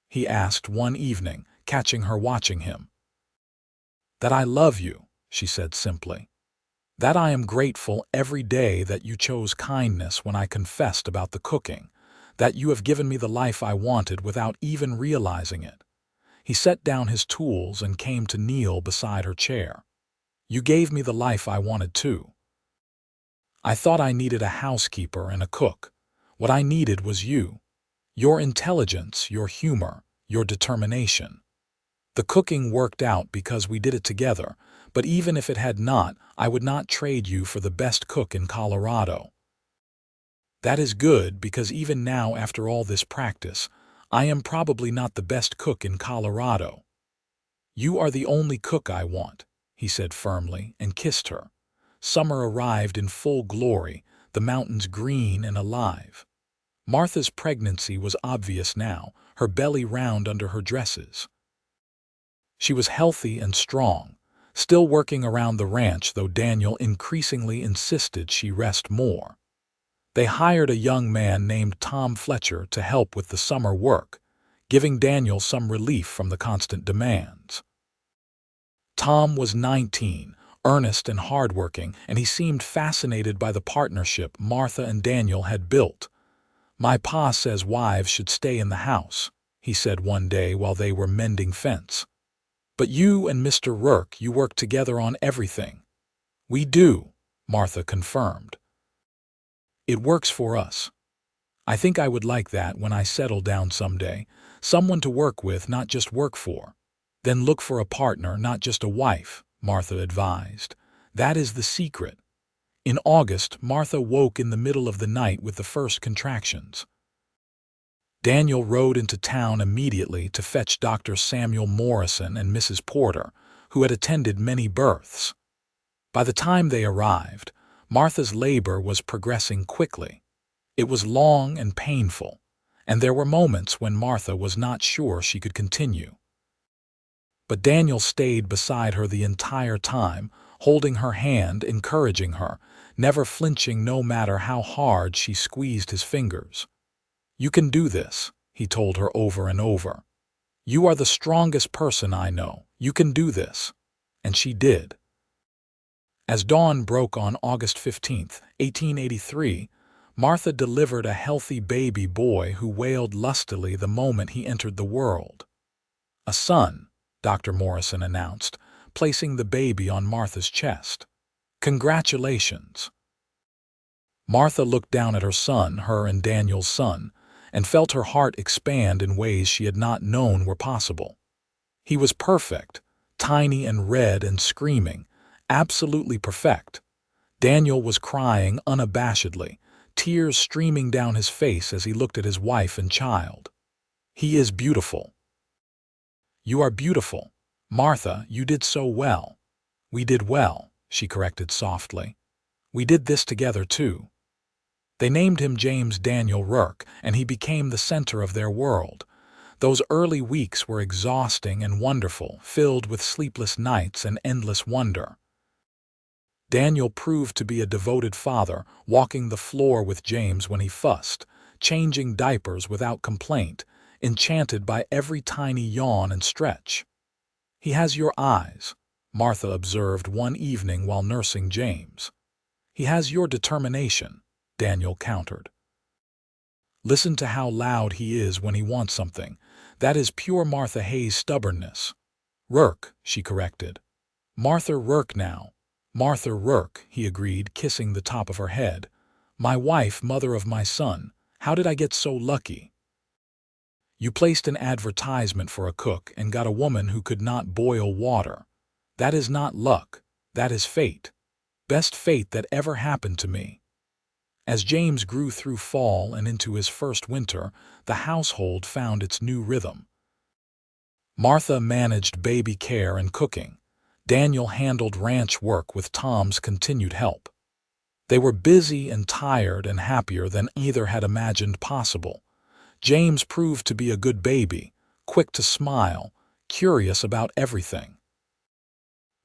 he asked one evening, catching her watching him. "That I love you," she said simply. "That I am grateful every day that you chose kindness when I confessed about the cooking, that you have given me the life I wanted without even realizing it." He set down his tools and came to kneel beside her chair. "You gave me the life I wanted too. I thought I needed a housekeeper and a cook. What I needed was you. Your intelligence, your humor, your determination. The cooking worked out because we did it together, but even if it had not, I would not trade you for the best cook in Colorado. That is good because even now, after all this practice, I am probably not the best cook in Colorado. You are the only cook I want," he said firmly, and kissed her. Summer arrived in full glory, the mountains green and alive. Martha's pregnancy was obvious now, her belly round under her dresses. She was healthy and strong, still working around the ranch, though Daniel increasingly insisted she rest more. They hired a young man named Tom Fletcher to help with the summer work, giving Daniel some relief from the constant demands. Tom was 19, earnest and hardworking, and he seemed fascinated by the partnership Martha and Daniel had built. "My pa says wives should stay in the house," he said one day while they were mending fence. "But you and Mr. Rourke, you work together on everything." "We do," Martha confirmed. "It works for us. I think I would like that when I settle down someday. Someone to work with, not just work for." "Then look for a partner, not just a wife," Martha advised. "That is the secret." In August, Martha woke in the middle of the night with the first contractions. Daniel rode into town immediately to fetch Dr. Samuel Morrison and Mrs. Porter, who had attended many births. By the time they arrived, Martha's labor was progressing quickly. It was long and painful, and there were moments when Martha was not sure she could continue. But Daniel stayed beside her the entire time, holding her hand, encouraging her, never flinching no matter how hard she squeezed his fingers. "You can do this," he told her over and over. "You are the strongest person I know. You can do this." And she did. As dawn broke on August 15, 1883, Martha delivered a healthy baby boy who wailed lustily the moment he entered the world. "A son," Dr. Morrison announced, placing the baby on Martha's chest. "Congratulations." Martha looked down at her son, her and Daniel's son, and felt her heart expand in ways she had not known were possible. He was perfect, tiny and red and screaming, absolutely perfect. Daniel was crying unabashedly, tears streaming down his face as he looked at his wife and child. "He is beautiful." "You are beautiful. Martha, you did so well." "We did well," she corrected softly. "We did this together, too." They named him James Daniel Rourke, and he became the center of their world. Those early weeks were exhausting and wonderful, filled with sleepless nights and endless wonder. Daniel proved to be a devoted father, walking the floor with James when he fussed, changing diapers without complaint, enchanted by every tiny yawn and stretch. "He has your eyes," Martha observed one evening while nursing James. "He has your determination," Daniel countered. "Listen to how loud he is when he wants something. That is pure Martha Hayes stubbornness." "Rourke," she corrected. "Martha Rourke now." "Martha Rourke," he agreed, kissing the top of her head. "My wife, mother of my son. How did I get so lucky?" "You placed an advertisement for a cook and got a woman who could not boil water. That is not luck. That is fate. Best fate that ever happened to me." As James grew through fall and into his first winter, the household found its new rhythm. Martha managed baby care and cooking. Daniel handled ranch work with Tom's continued help. They were busy and tired and happier than either had imagined possible. James proved to be a good baby, quick to smile, curious about everything.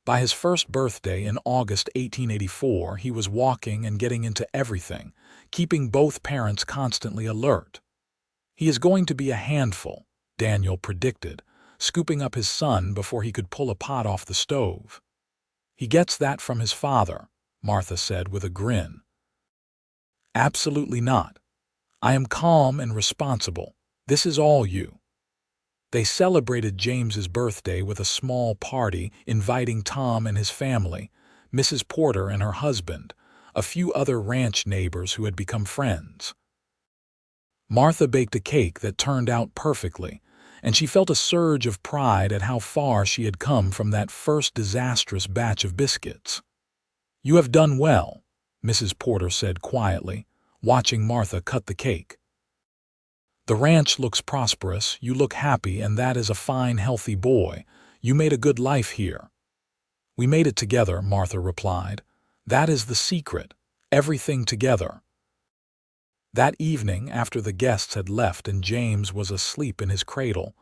By his first birthday in August 1884, he was walking and getting into everything, keeping both parents constantly alert. "He is going to be a handful," Daniel predicted, scooping up his son before he could pull a pot off the stove. "He gets that from his father," Martha said with a grin. "Absolutely not. I am calm and responsible. This is all you." They celebrated James's birthday with a small party, inviting Tom and his family, Mrs. Porter and her husband, a few other ranch neighbors who had become friends. Martha baked a cake that turned out perfectly, and she felt a surge of pride at how far she had come from that first disastrous batch of biscuits. "You have done well," Mrs. Porter said quietly, watching Martha cut the cake. "The ranch looks prosperous, you look happy, and that is a fine, healthy boy. You made a good life here." "We made it together," Martha replied. "That is the secret. Everything together." That evening, after the guests had left and James was asleep in his cradle,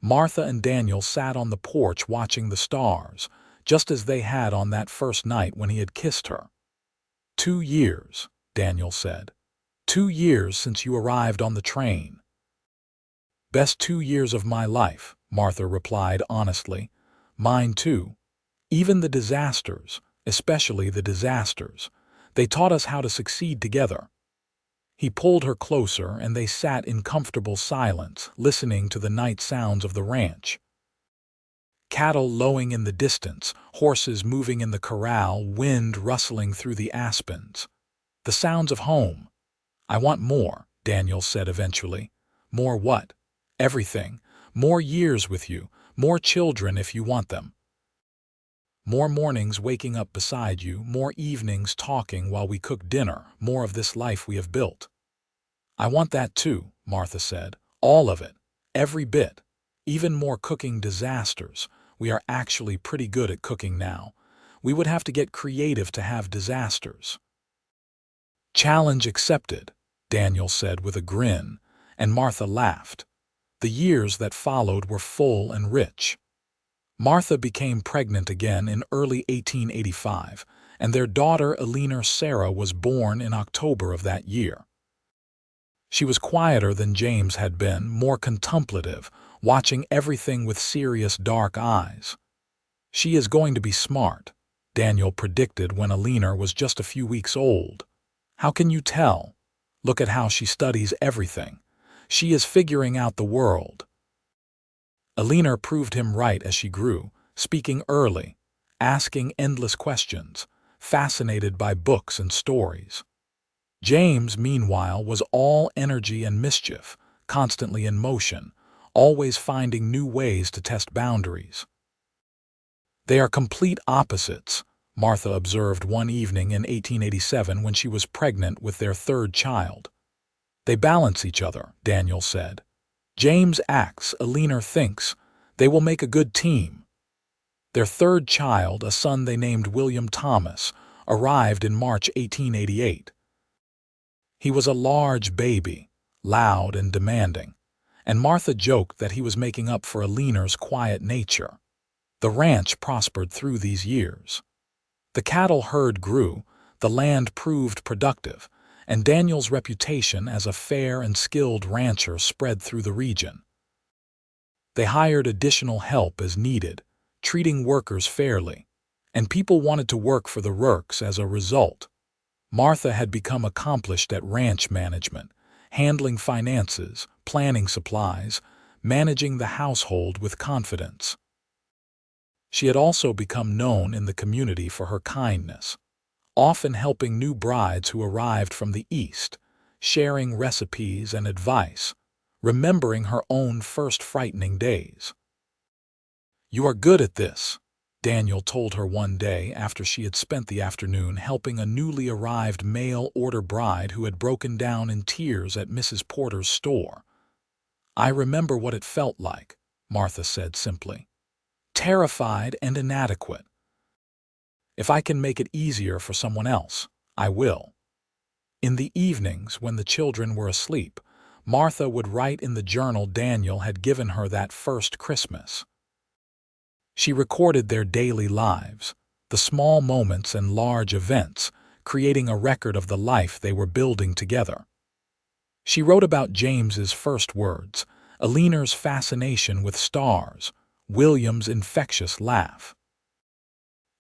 Martha and Daniel sat on the porch watching the stars, just as they had on that first night when he had kissed her. 2 years, Daniel said. 2 years since you arrived on the train. Best 2 years of my life, Martha replied honestly. Mine too. Even the disasters, especially the disasters, they taught us how to succeed together. He pulled her closer, and they sat in comfortable silence, listening to the night sounds of the ranch. Cattle lowing in the distance, horses moving in the corral, wind rustling through the aspens. The sounds of home. I want more, Daniel said eventually. More what? Everything. More years with you, more children if you want them. More mornings waking up beside you, more evenings talking while we cook dinner, more of this life we have built. I want that too, Martha said. All of it. Every bit. Even more cooking disasters. We are actually pretty good at cooking now. We would have to get creative to have disasters. Challenge accepted, Daniel said with a grin, and Martha laughed. The years that followed were full and rich. Martha became pregnant again in early 1885, and their daughter Eleanor Sarah was born in October of that year. She was quieter than James had been, more contemplative, watching everything with serious dark eyes. She is going to be smart, Daniel predicted when Eleanor was just a few weeks old. How can you tell? Look at how she studies everything. She is figuring out the world. Eleanor proved him right as she grew, speaking early, asking endless questions, fascinated by books and stories. James, meanwhile, was all energy and mischief, constantly in motion, always finding new ways to test boundaries. They are complete opposites, Martha observed one evening in 1887 when she was pregnant with their third child. They balance each other, Daniel said. James acts, Eleanor thinks. They will make a good team. Their third child, a son they named William Thomas, arrived in March 1888. He was a large baby, loud and demanding, and Martha joked that he was making up for Eleanor's quiet nature. The ranch prospered through these years. The cattle herd grew, the land proved productive, and Daniel's reputation as a fair and skilled rancher spread through the region. They hired additional help as needed, treating workers fairly, and people wanted to work for the Rourkes as a result. Martha had become accomplished at ranch management, handling finances, planning supplies, managing the household with confidence. She had also become known in the community for her kindness, often helping new brides who arrived from the East, sharing recipes and advice, remembering her own first frightening days. "You are good at this," Daniel told her one day after she had spent the afternoon helping a newly arrived mail-order bride who had broken down in tears at Mrs. Porter's store. "I remember what it felt like," Martha said simply. "Terrified and inadequate. If I can make it easier for someone else, I will." In the evenings, when the children were asleep, Martha would write in the journal Daniel had given her that first Christmas. She recorded their daily lives, the small moments and large events, creating a record of the life they were building together. She wrote about James's first words, Eleanor's fascination with stars, William's infectious laugh.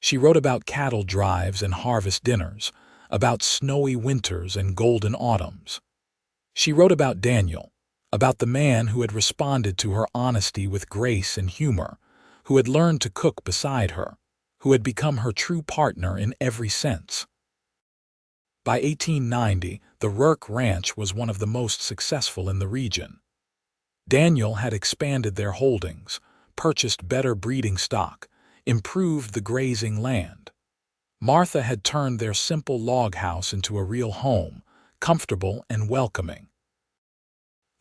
She wrote about cattle drives and harvest dinners, about snowy winters and golden autumns. She wrote about Daniel, about the man who had responded to her honesty with grace and humor, who had learned to cook beside her, who had become her true partner in every sense. By 1890, the Rourke Ranch was one of the most successful in the region. Daniel had expanded their holdings, purchased better breeding stock, improved the grazing land. Martha had turned their simple log house into a real home, comfortable and welcoming.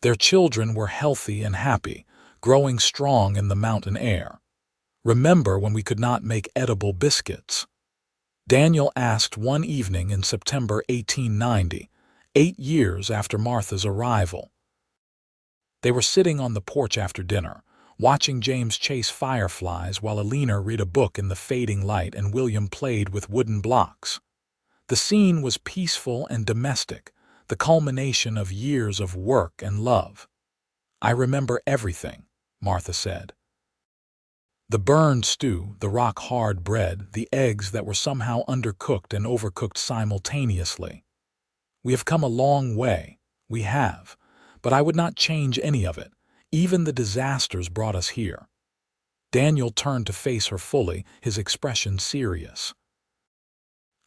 Their children were healthy and happy, growing strong in the mountain air. "Remember when we could not make edible biscuits?" Daniel asked one evening in September 1890, 8 years after Martha's arrival. They were sitting on the porch after dinner, watching James chase fireflies while Eleanor read a book in the fading light and William played with wooden blocks. The scene was peaceful and domestic, the culmination of years of work and love. "I remember everything," Martha said. The burned stew, the rock-hard bread, the eggs that were somehow undercooked and overcooked simultaneously. "We have come a long way, we have, but I would not change any of it. Even the disasters brought us here." Daniel turned to face her fully, his expression serious.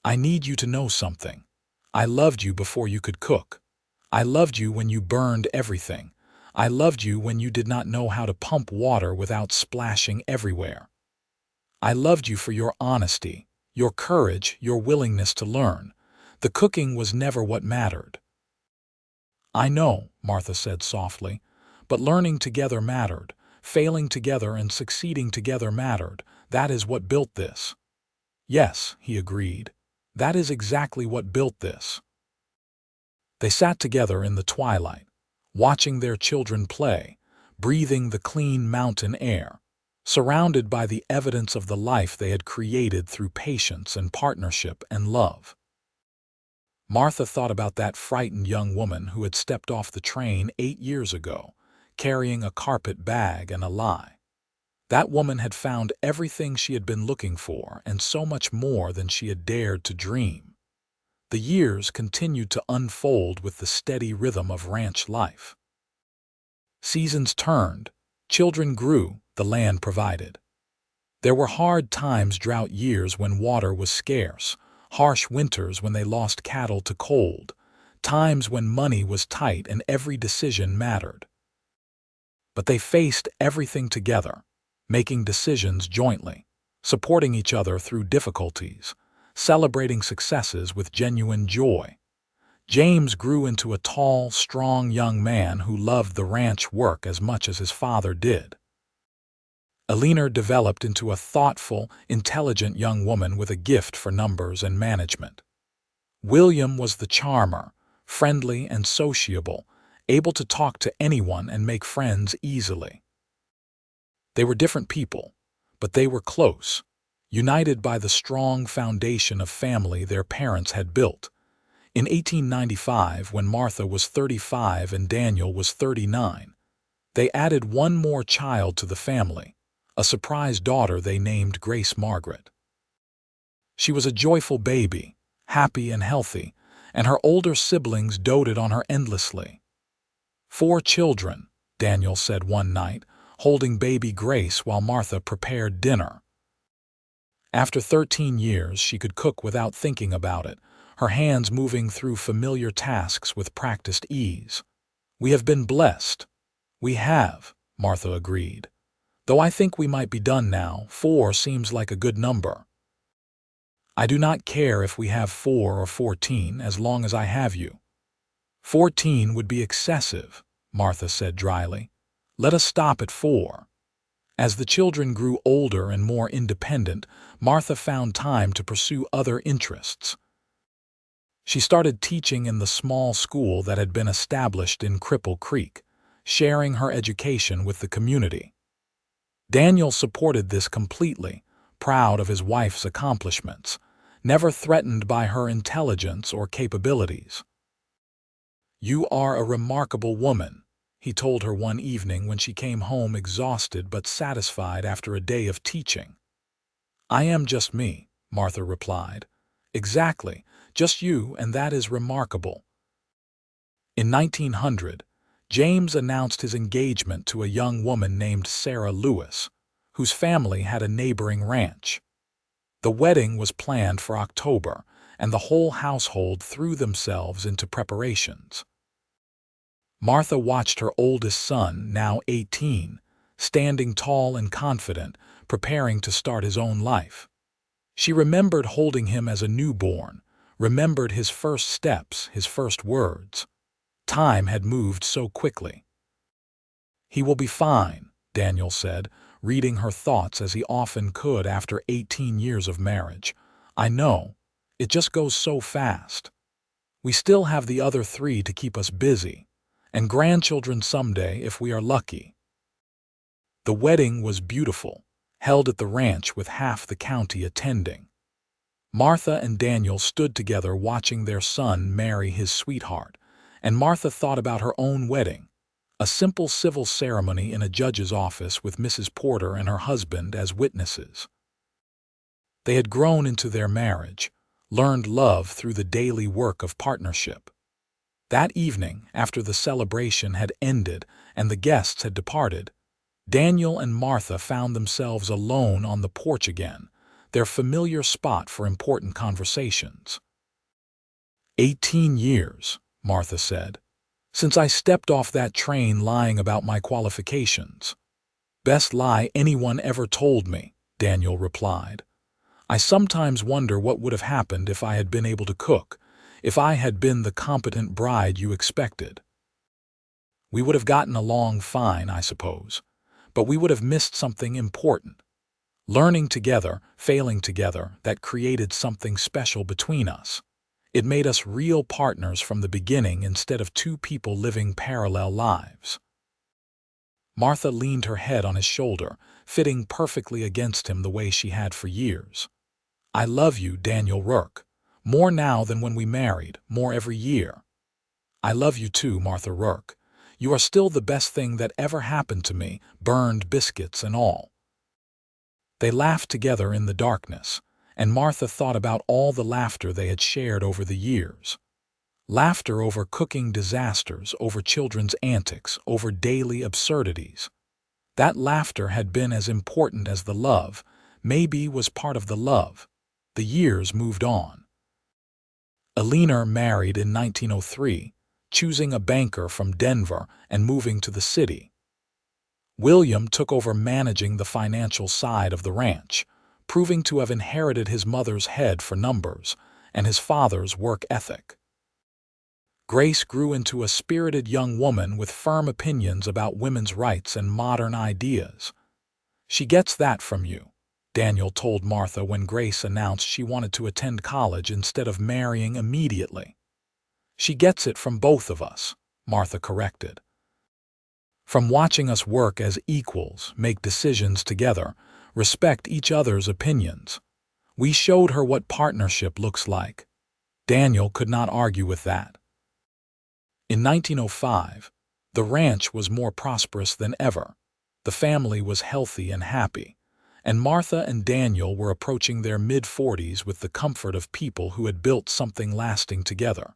"I need you to know something. I loved you before you could cook. I loved you when you burned everything. I loved you when you did not know how to pump water without splashing everywhere. I loved you for your honesty, your courage, your willingness to learn. The cooking was never what mattered." "I know," Martha said softly, "but learning together mattered. Failing together and succeeding together mattered. That is what built this." "Yes," he agreed. "That is exactly what built this." They sat together in the twilight, watching their children play, breathing the clean mountain air, surrounded by the evidence of the life they had created through patience and partnership and love. Martha thought about that frightened young woman who had stepped off the train 8 years ago, carrying a carpet bag and a lie. That woman had found everything she had been looking for and so much more than she had dared to dream. The years continued to unfold with the steady rhythm of ranch life. Seasons turned, children grew, the land provided. There were hard times, drought years when water was scarce, harsh winters when they lost cattle to cold, times when money was tight and every decision mattered. But they faced everything together, making decisions jointly, supporting each other through difficulties, celebrating successes with genuine joy. James grew into a tall, strong young man who loved the ranch work as much as his father did. Eleanor developed into a thoughtful, intelligent young woman with a gift for numbers and management. William was the charmer, friendly and sociable, able to talk to anyone and make friends easily. They were different people, but they were close, united by the strong foundation of family their parents had built. In 1895, when Martha was 35 and Daniel was 39, they added one more child to the family, a surprise daughter they named Grace Margaret. She was a joyful baby, happy and healthy, and her older siblings doted on her endlessly. "4 children," Daniel said one night, holding baby Grace while Martha prepared dinner. After 13 years, she could cook without thinking about it, her hands moving through familiar tasks with practiced ease. "We have been blessed." "We have," Martha agreed. "Though I think we might be done now. 4 seems like a good number." "I do not care if we have 4 or 14, as long as I have you." "14 would be excessive," Martha said dryly. "Let us stop at 4. As the children grew older and more independent, Martha found time to pursue other interests. She started teaching in the small school that had been established in Cripple Creek, sharing her education with the community. Daniel supported this completely, proud of his wife's accomplishments, never threatened by her intelligence or capabilities. "You are a remarkable woman," he told her one evening when she came home exhausted but satisfied after a day of teaching. "I am just me," Martha replied. "Exactly, just you, and that is remarkable." In 1900, James announced his engagement to a young woman named Sarah Lewis, whose family had a neighboring ranch. The wedding was planned for October, and the whole household threw themselves into preparations. Martha watched her oldest son, now 18, standing tall and confident, preparing to start his own life. She remembered holding him as a newborn, remembered his first steps, his first words. Time had moved so quickly. "He will be fine," Daniel said, reading her thoughts as he often could after 18 years of marriage. "I know. It just goes so fast. We still have the other 3 to keep us busy, and grandchildren someday if we are lucky." The wedding was beautiful, held at the ranch with half the county attending. Martha and Daniel stood together watching their son marry his sweetheart, and Martha thought about her own wedding, a simple civil ceremony in a judge's office with Mrs. Porter and her husband as witnesses. They had grown into their marriage, learned love through the daily work of partnership. That evening, after the celebration had ended and the guests had departed, Daniel and Martha found themselves alone on the porch again, their familiar spot for important conversations. 18 years, Martha said, since I stepped off that train lying about my qualifications. Best lie anyone ever told me, Daniel replied. I sometimes wonder what would have happened if I had been able to cook, if I had been the competent bride you expected. We would have gotten along fine, I suppose, but we would have missed something important. Learning together, failing together, that created something special between us. It made us real partners from the beginning instead of two people living parallel lives. Martha leaned her head on his shoulder, fitting perfectly against him the way she had for years. I love you, Daniel Rourke. More now than when we married, more every year. I love you too, Martha Rourke. You are still the best thing that ever happened to me, burned biscuits and all. They laughed together in the darkness, and Martha thought about all the laughter they had shared over the years. Laughter over cooking disasters, over children's antics, over daily absurdities. That laughter had been as important as the love, maybe was part of the love. The years moved on. Eleanor married in 1903, choosing a banker from Denver and moving to the city. William took over managing the financial side of the ranch, proving to have inherited his mother's head for numbers and his father's work ethic. Grace grew into a spirited young woman with firm opinions about women's rights and modern ideas. She gets that from you, Daniel told Martha when Grace announced she wanted to attend college instead of marrying immediately. She gets it from both of us, Martha corrected. From watching us work as equals, make decisions together, respect each other's opinions. We showed her what partnership looks like. Daniel could not argue with that. In 1905, the ranch was more prosperous than ever. The family was healthy and happy, and Martha and Daniel were approaching their mid-40s with the comfort of people who had built something lasting together.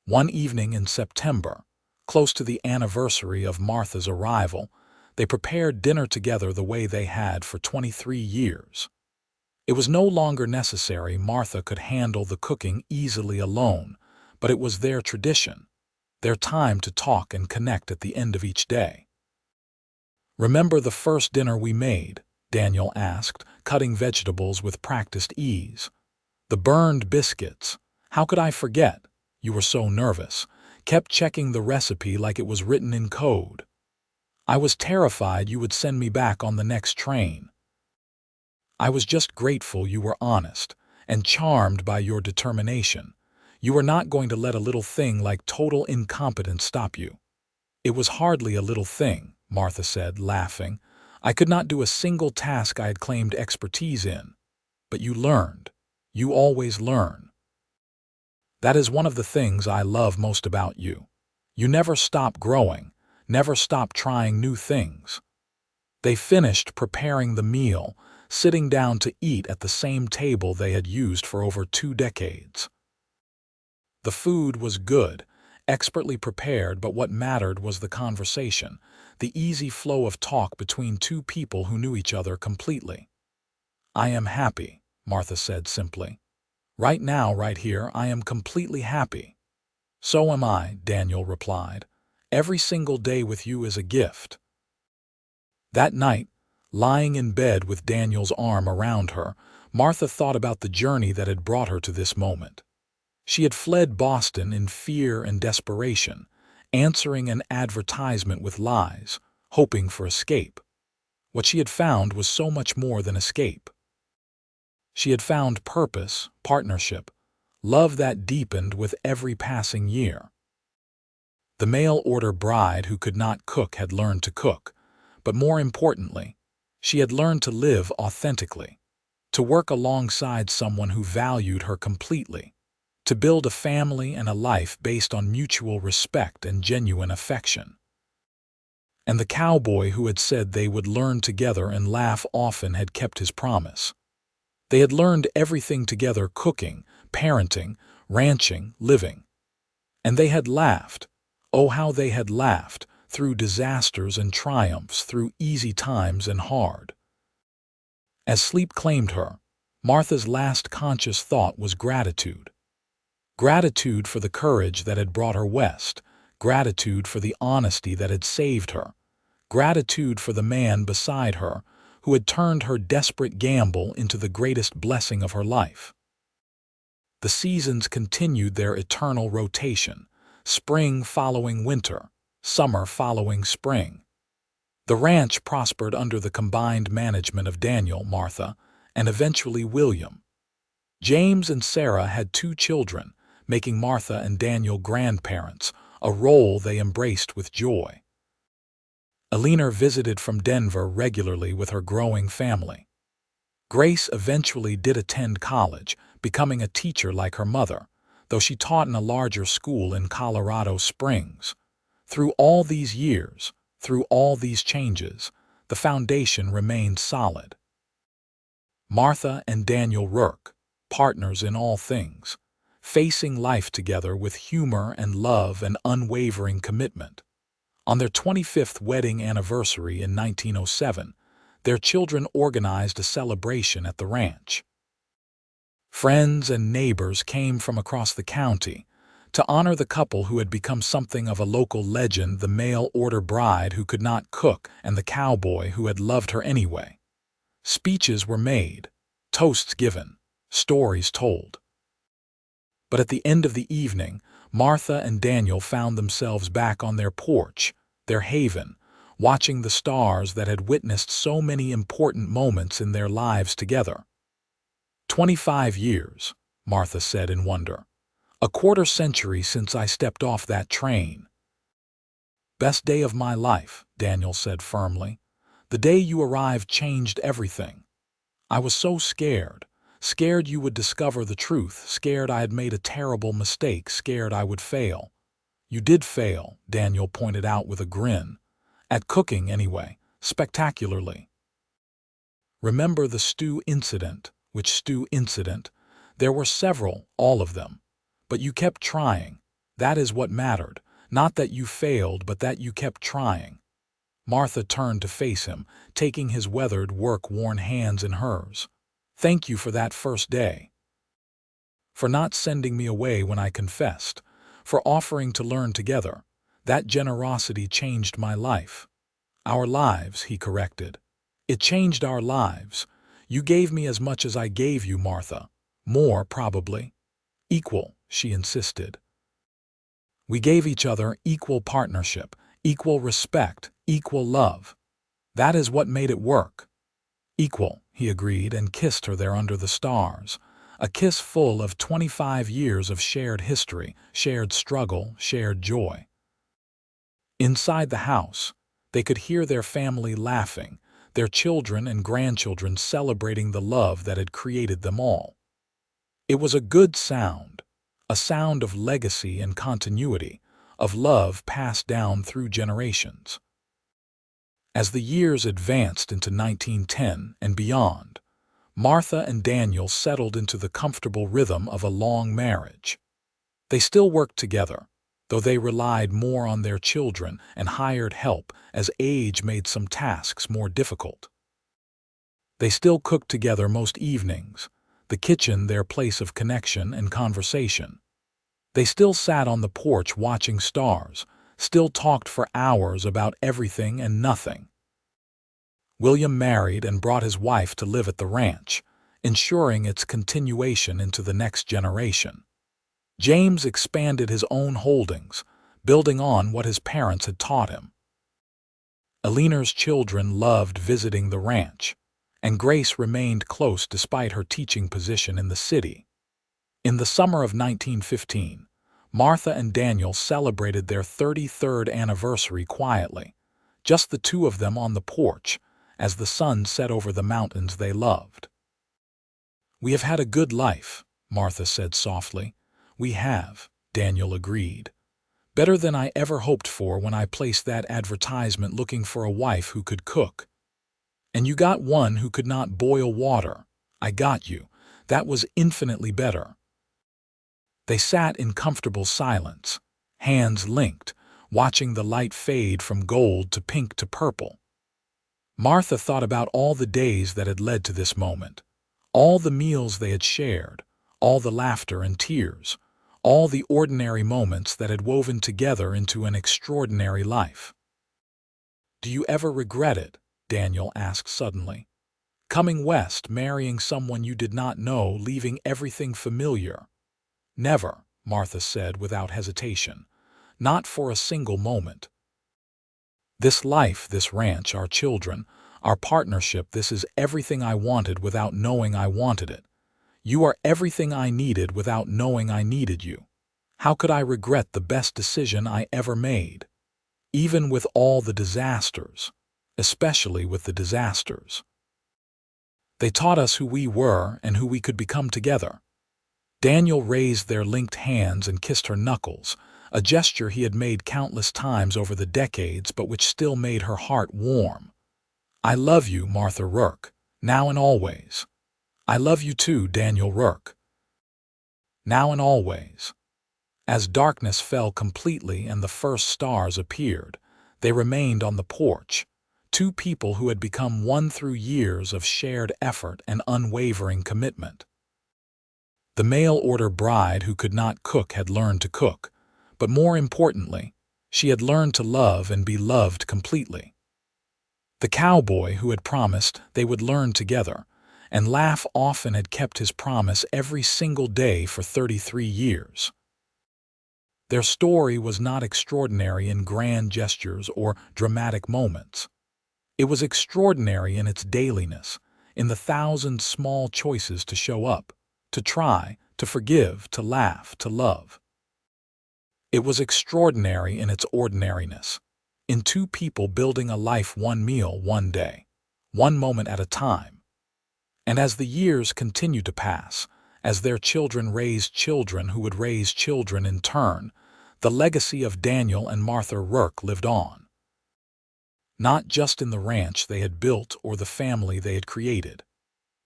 One evening in September, close to the anniversary of Martha's arrival, they prepared dinner together the way they had for 23 years. It was no longer necessary Martha could handle the cooking easily alone, but it was their tradition, their time to talk and connect at the end of each day. Remember the first dinner we made? Daniel asked, cutting vegetables with practiced ease. The burned biscuits. How could I forget? You were so nervous, kept checking the recipe like it was written in code. I was terrified you would send me back on the next train. I was just grateful you were honest, and charmed by your determination. You were not going to let a little thing like total incompetence stop you. It was hardly a little thing, Martha said, laughing. I could not do a single task I had claimed expertise in. But you learned. You always learn. That is one of the things I love most about you. You never stop growing, never stop trying new things. They finished preparing the meal, sitting down to eat at the same table they had used for over 2 decades. The food was good, expertly prepared, but what mattered was the conversation, the easy flow of talk between two people who knew each other completely. I am happy, Martha said simply. Right now, right here, I am completely happy. So am I, Daniel replied. Every single day with you is a gift. That night, lying in bed with Daniel's arm around her, Martha thought about the journey that had brought her to this moment. She had fled Boston in fear and desperation, answering an advertisement with lies, hoping for escape. What she had found was so much more than escape. She had found purpose, partnership, love that deepened with every passing year. The mail-order bride who could not cook had learned to cook, but more importantly, she had learned to live authentically, to work alongside someone who valued her completely, to build a family and a life based on mutual respect and genuine affection. And the cowboy who had said they would learn together and laugh often had kept his promise. They had learned everything together: cooking, parenting, ranching, living. And they had laughed. Oh, how they had laughed, through disasters and triumphs, through easy times and hard. As sleep claimed her, Martha's last conscious thought was gratitude. Gratitude for the courage that had brought her west, gratitude for the honesty that had saved her, gratitude for the man beside her who had turned her desperate gamble into the greatest blessing of her life. The seasons continued their eternal rotation, spring following winter, summer following spring. The ranch prospered under the combined management of Daniel, Martha, and eventually William. James and Sarah had 2 children, making Martha and Daniel grandparents, a role they embraced with joy. Eleanor visited from Denver regularly with her growing family. Grace eventually did attend college, becoming a teacher like her mother, though she taught in a larger school in Colorado Springs. Through all these years, through all these changes, the foundation remained solid. Martha and Daniel Rourke, partners in all things, facing life together with humor and love and unwavering commitment. On their 25th wedding anniversary in 1907, their children organized a celebration at the ranch. Friends and neighbors came from across the county to honor the couple who had become something of a local legend: the mail-order bride who could not cook and the cowboy who had loved her anyway. Speeches were made, toasts given, stories told. But at the end of the evening, Martha and Daniel found themselves back on their porch, their haven, watching the stars that had witnessed so many important moments in their lives together. 25 years, Martha said in wonder. A quarter-century since I stepped off that train. Best day of my life, Daniel said firmly. The day you arrived changed everything. I was so scared. Scared you would discover the truth, scared I had made a terrible mistake, scared I would fail. You did fail, Daniel pointed out with a grin. At cooking, anyway, spectacularly. Remember the stew incident? Which stew incident? There were several, all of them. But you kept trying. That is what mattered. Not that you failed, but that you kept trying. Martha turned to face him, taking his weathered, work-worn hands in hers. Thank you for that first day. For not sending me away when I confessed. For offering to learn together. That generosity changed my life. Our lives, he corrected. It changed our lives. You gave me as much as I gave you, Martha. More, probably. Equal, she insisted. We gave each other equal partnership, equal respect, equal love. That is what made it work. Equal, he agreed and kissed her there under the stars. A kiss full of 25 years of shared history, shared struggle, shared joy. Inside the house, they could hear their family laughing, their children and grandchildren celebrating the love that had created them all. It was a good sound, a sound of legacy and continuity, of love passed down through generations. As the years advanced into 1910 and beyond, Martha and Daniel settled into the comfortable rhythm of a long marriage. They still worked together, though they relied more on their children and hired help as age made some tasks more difficult. They still cooked together most evenings, the kitchen their place of connection and conversation. They still sat on the porch watching stars, still talked for hours about everything and nothing. William married and brought his wife to live at the ranch, ensuring its continuation into the next generation. James expanded his own holdings, building on what his parents had taught him. Eleanor's children loved visiting the ranch, and Grace remained close despite her teaching position in the city. In the summer of 1915, Martha and Daniel celebrated their 33rd anniversary quietly, just the two of them on the porch, as the sun set over the mountains they loved. "We have had a good life," Martha said softly. "We have," Daniel agreed. "Better than I ever hoped for when I placed that advertisement looking for a wife who could cook. And you got one who could not boil water. I got you. That was infinitely better." They sat in comfortable silence, hands linked, watching the light fade from gold to pink to purple. Martha thought about all the days that had led to this moment, all the meals they had shared, all the laughter and tears, all the ordinary moments that had woven together into an extraordinary life. "Do you ever regret it?" Daniel asked suddenly. "Coming west, marrying someone you did not know, leaving everything familiar?" "Never," Martha said without hesitation. "Not for a single moment. This life, this ranch, our children, our partnership, this is everything I wanted without knowing I wanted it. You are everything I needed without knowing I needed you. How could I regret the best decision I ever made? Even with all the disasters, especially with the disasters. They taught us who we were and who we could become together." Daniel raised their linked hands and kissed her knuckles, a gesture he had made countless times over the decades but which still made her heart warm. "I love you, Martha Rourke, now and always. I love you too, Daniel Rourke. Now and always." As darkness fell completely and the first stars appeared, they remained on the porch, two people who had become one through years of shared effort and unwavering commitment. The mail-order bride who could not cook had learned to cook, but more importantly, she had learned to love and be loved completely. The cowboy who had promised they would learn together and laugh often had kept his promise every single day for 33 years. Their story was not extraordinary in grand gestures or dramatic moments. It was extraordinary in its dailiness, in the thousand small choices to show up, to try, to forgive, to laugh, to love. It was extraordinary in its ordinariness, in two people building a life one meal one day, one moment at a time. And as the years continued to pass, as their children raised children who would raise children in turn, the legacy of Daniel and Martha Rourke lived on. Not just in the ranch they had built or the family they had created,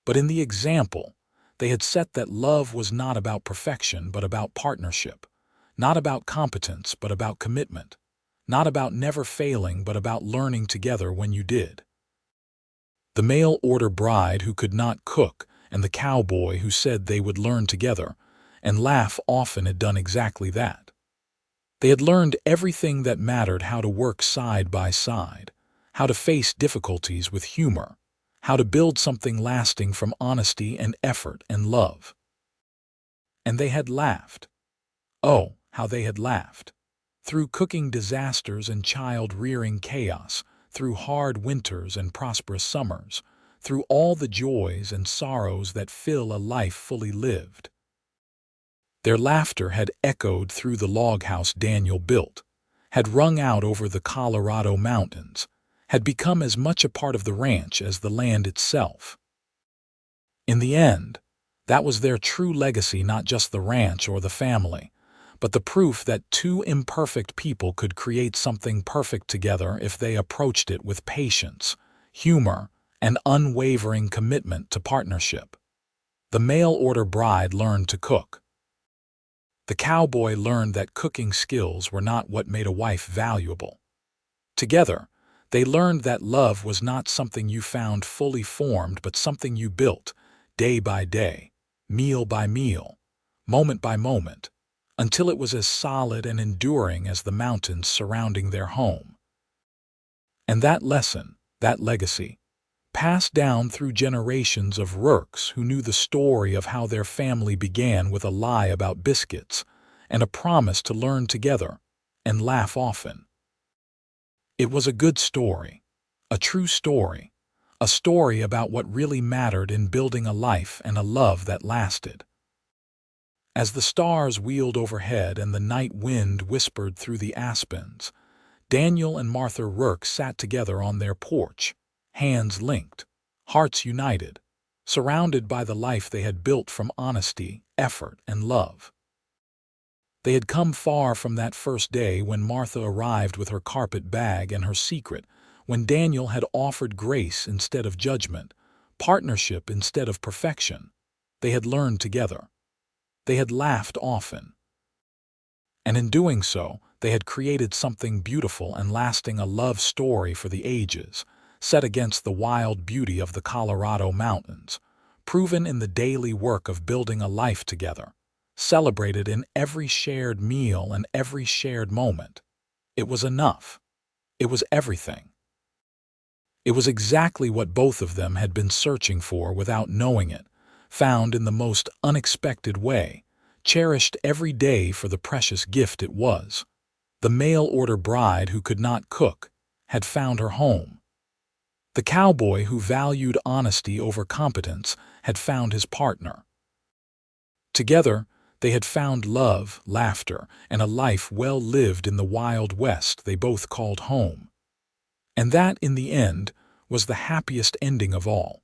but in the example they had set that love was not about perfection but about partnership, not about competence but about commitment, not about never failing but about learning together when you did. The mail-order bride who could not cook and the cowboy who said they would learn together and laugh often had done exactly that. They had learned everything that mattered: how to work side by side, how to face difficulties with humor, how to build something lasting from honesty and effort and love. And they had laughed. Oh, how they had laughed. Through cooking disasters and child-rearing chaos, through hard winters and prosperous summers, through all the joys and sorrows that fill a life fully lived. Their laughter had echoed through the log house Daniel built, had rung out over the Colorado mountains, had become as much a part of the ranch as the land itself. In the end, that was their true legacy, not just the ranch or the family, but the proof that two imperfect people could create something perfect together if they approached it with patience, humor, and unwavering commitment to partnership. The mail-order bride learned to cook. The cowboy learned that cooking skills were not what made a wife valuable. Together, they learned that love was not something you found fully formed but something you built, day by day, meal by meal, moment by moment, until it was as solid and enduring as the mountains surrounding their home. And that lesson, that legacy, passed down through generations of Rourkes who knew the story of how their family began with a lie about biscuits and a promise to learn together and laugh often. It was a good story, a true story, a story about what really mattered in building a life and a love that lasted. As the stars wheeled overhead and the night wind whispered through the aspens, Daniel and Martha Rourke sat together on their porch, hands linked, hearts united, surrounded by the life they had built from honesty, effort, and love. They had come far from that first day when Martha arrived with her carpet bag and her secret, when Daniel had offered grace instead of judgment, partnership instead of perfection. They had learned together. They had laughed often. And in doing so, they had created something beautiful and lasting, a love story for the ages, set against the wild beauty of the Colorado mountains, proven in the daily work of building a life together, celebrated in every shared meal and every shared moment. It was enough. It was everything. It was exactly what both of them had been searching for without knowing it, found in the most unexpected way, cherished every day for the precious gift it was. The mail-order bride who could not cook had found her home. The cowboy who valued honesty over competence had found his partner. Together, they had found love, laughter, and a life well lived in the Wild West they both called home. And that, in the end, was the happiest ending of all.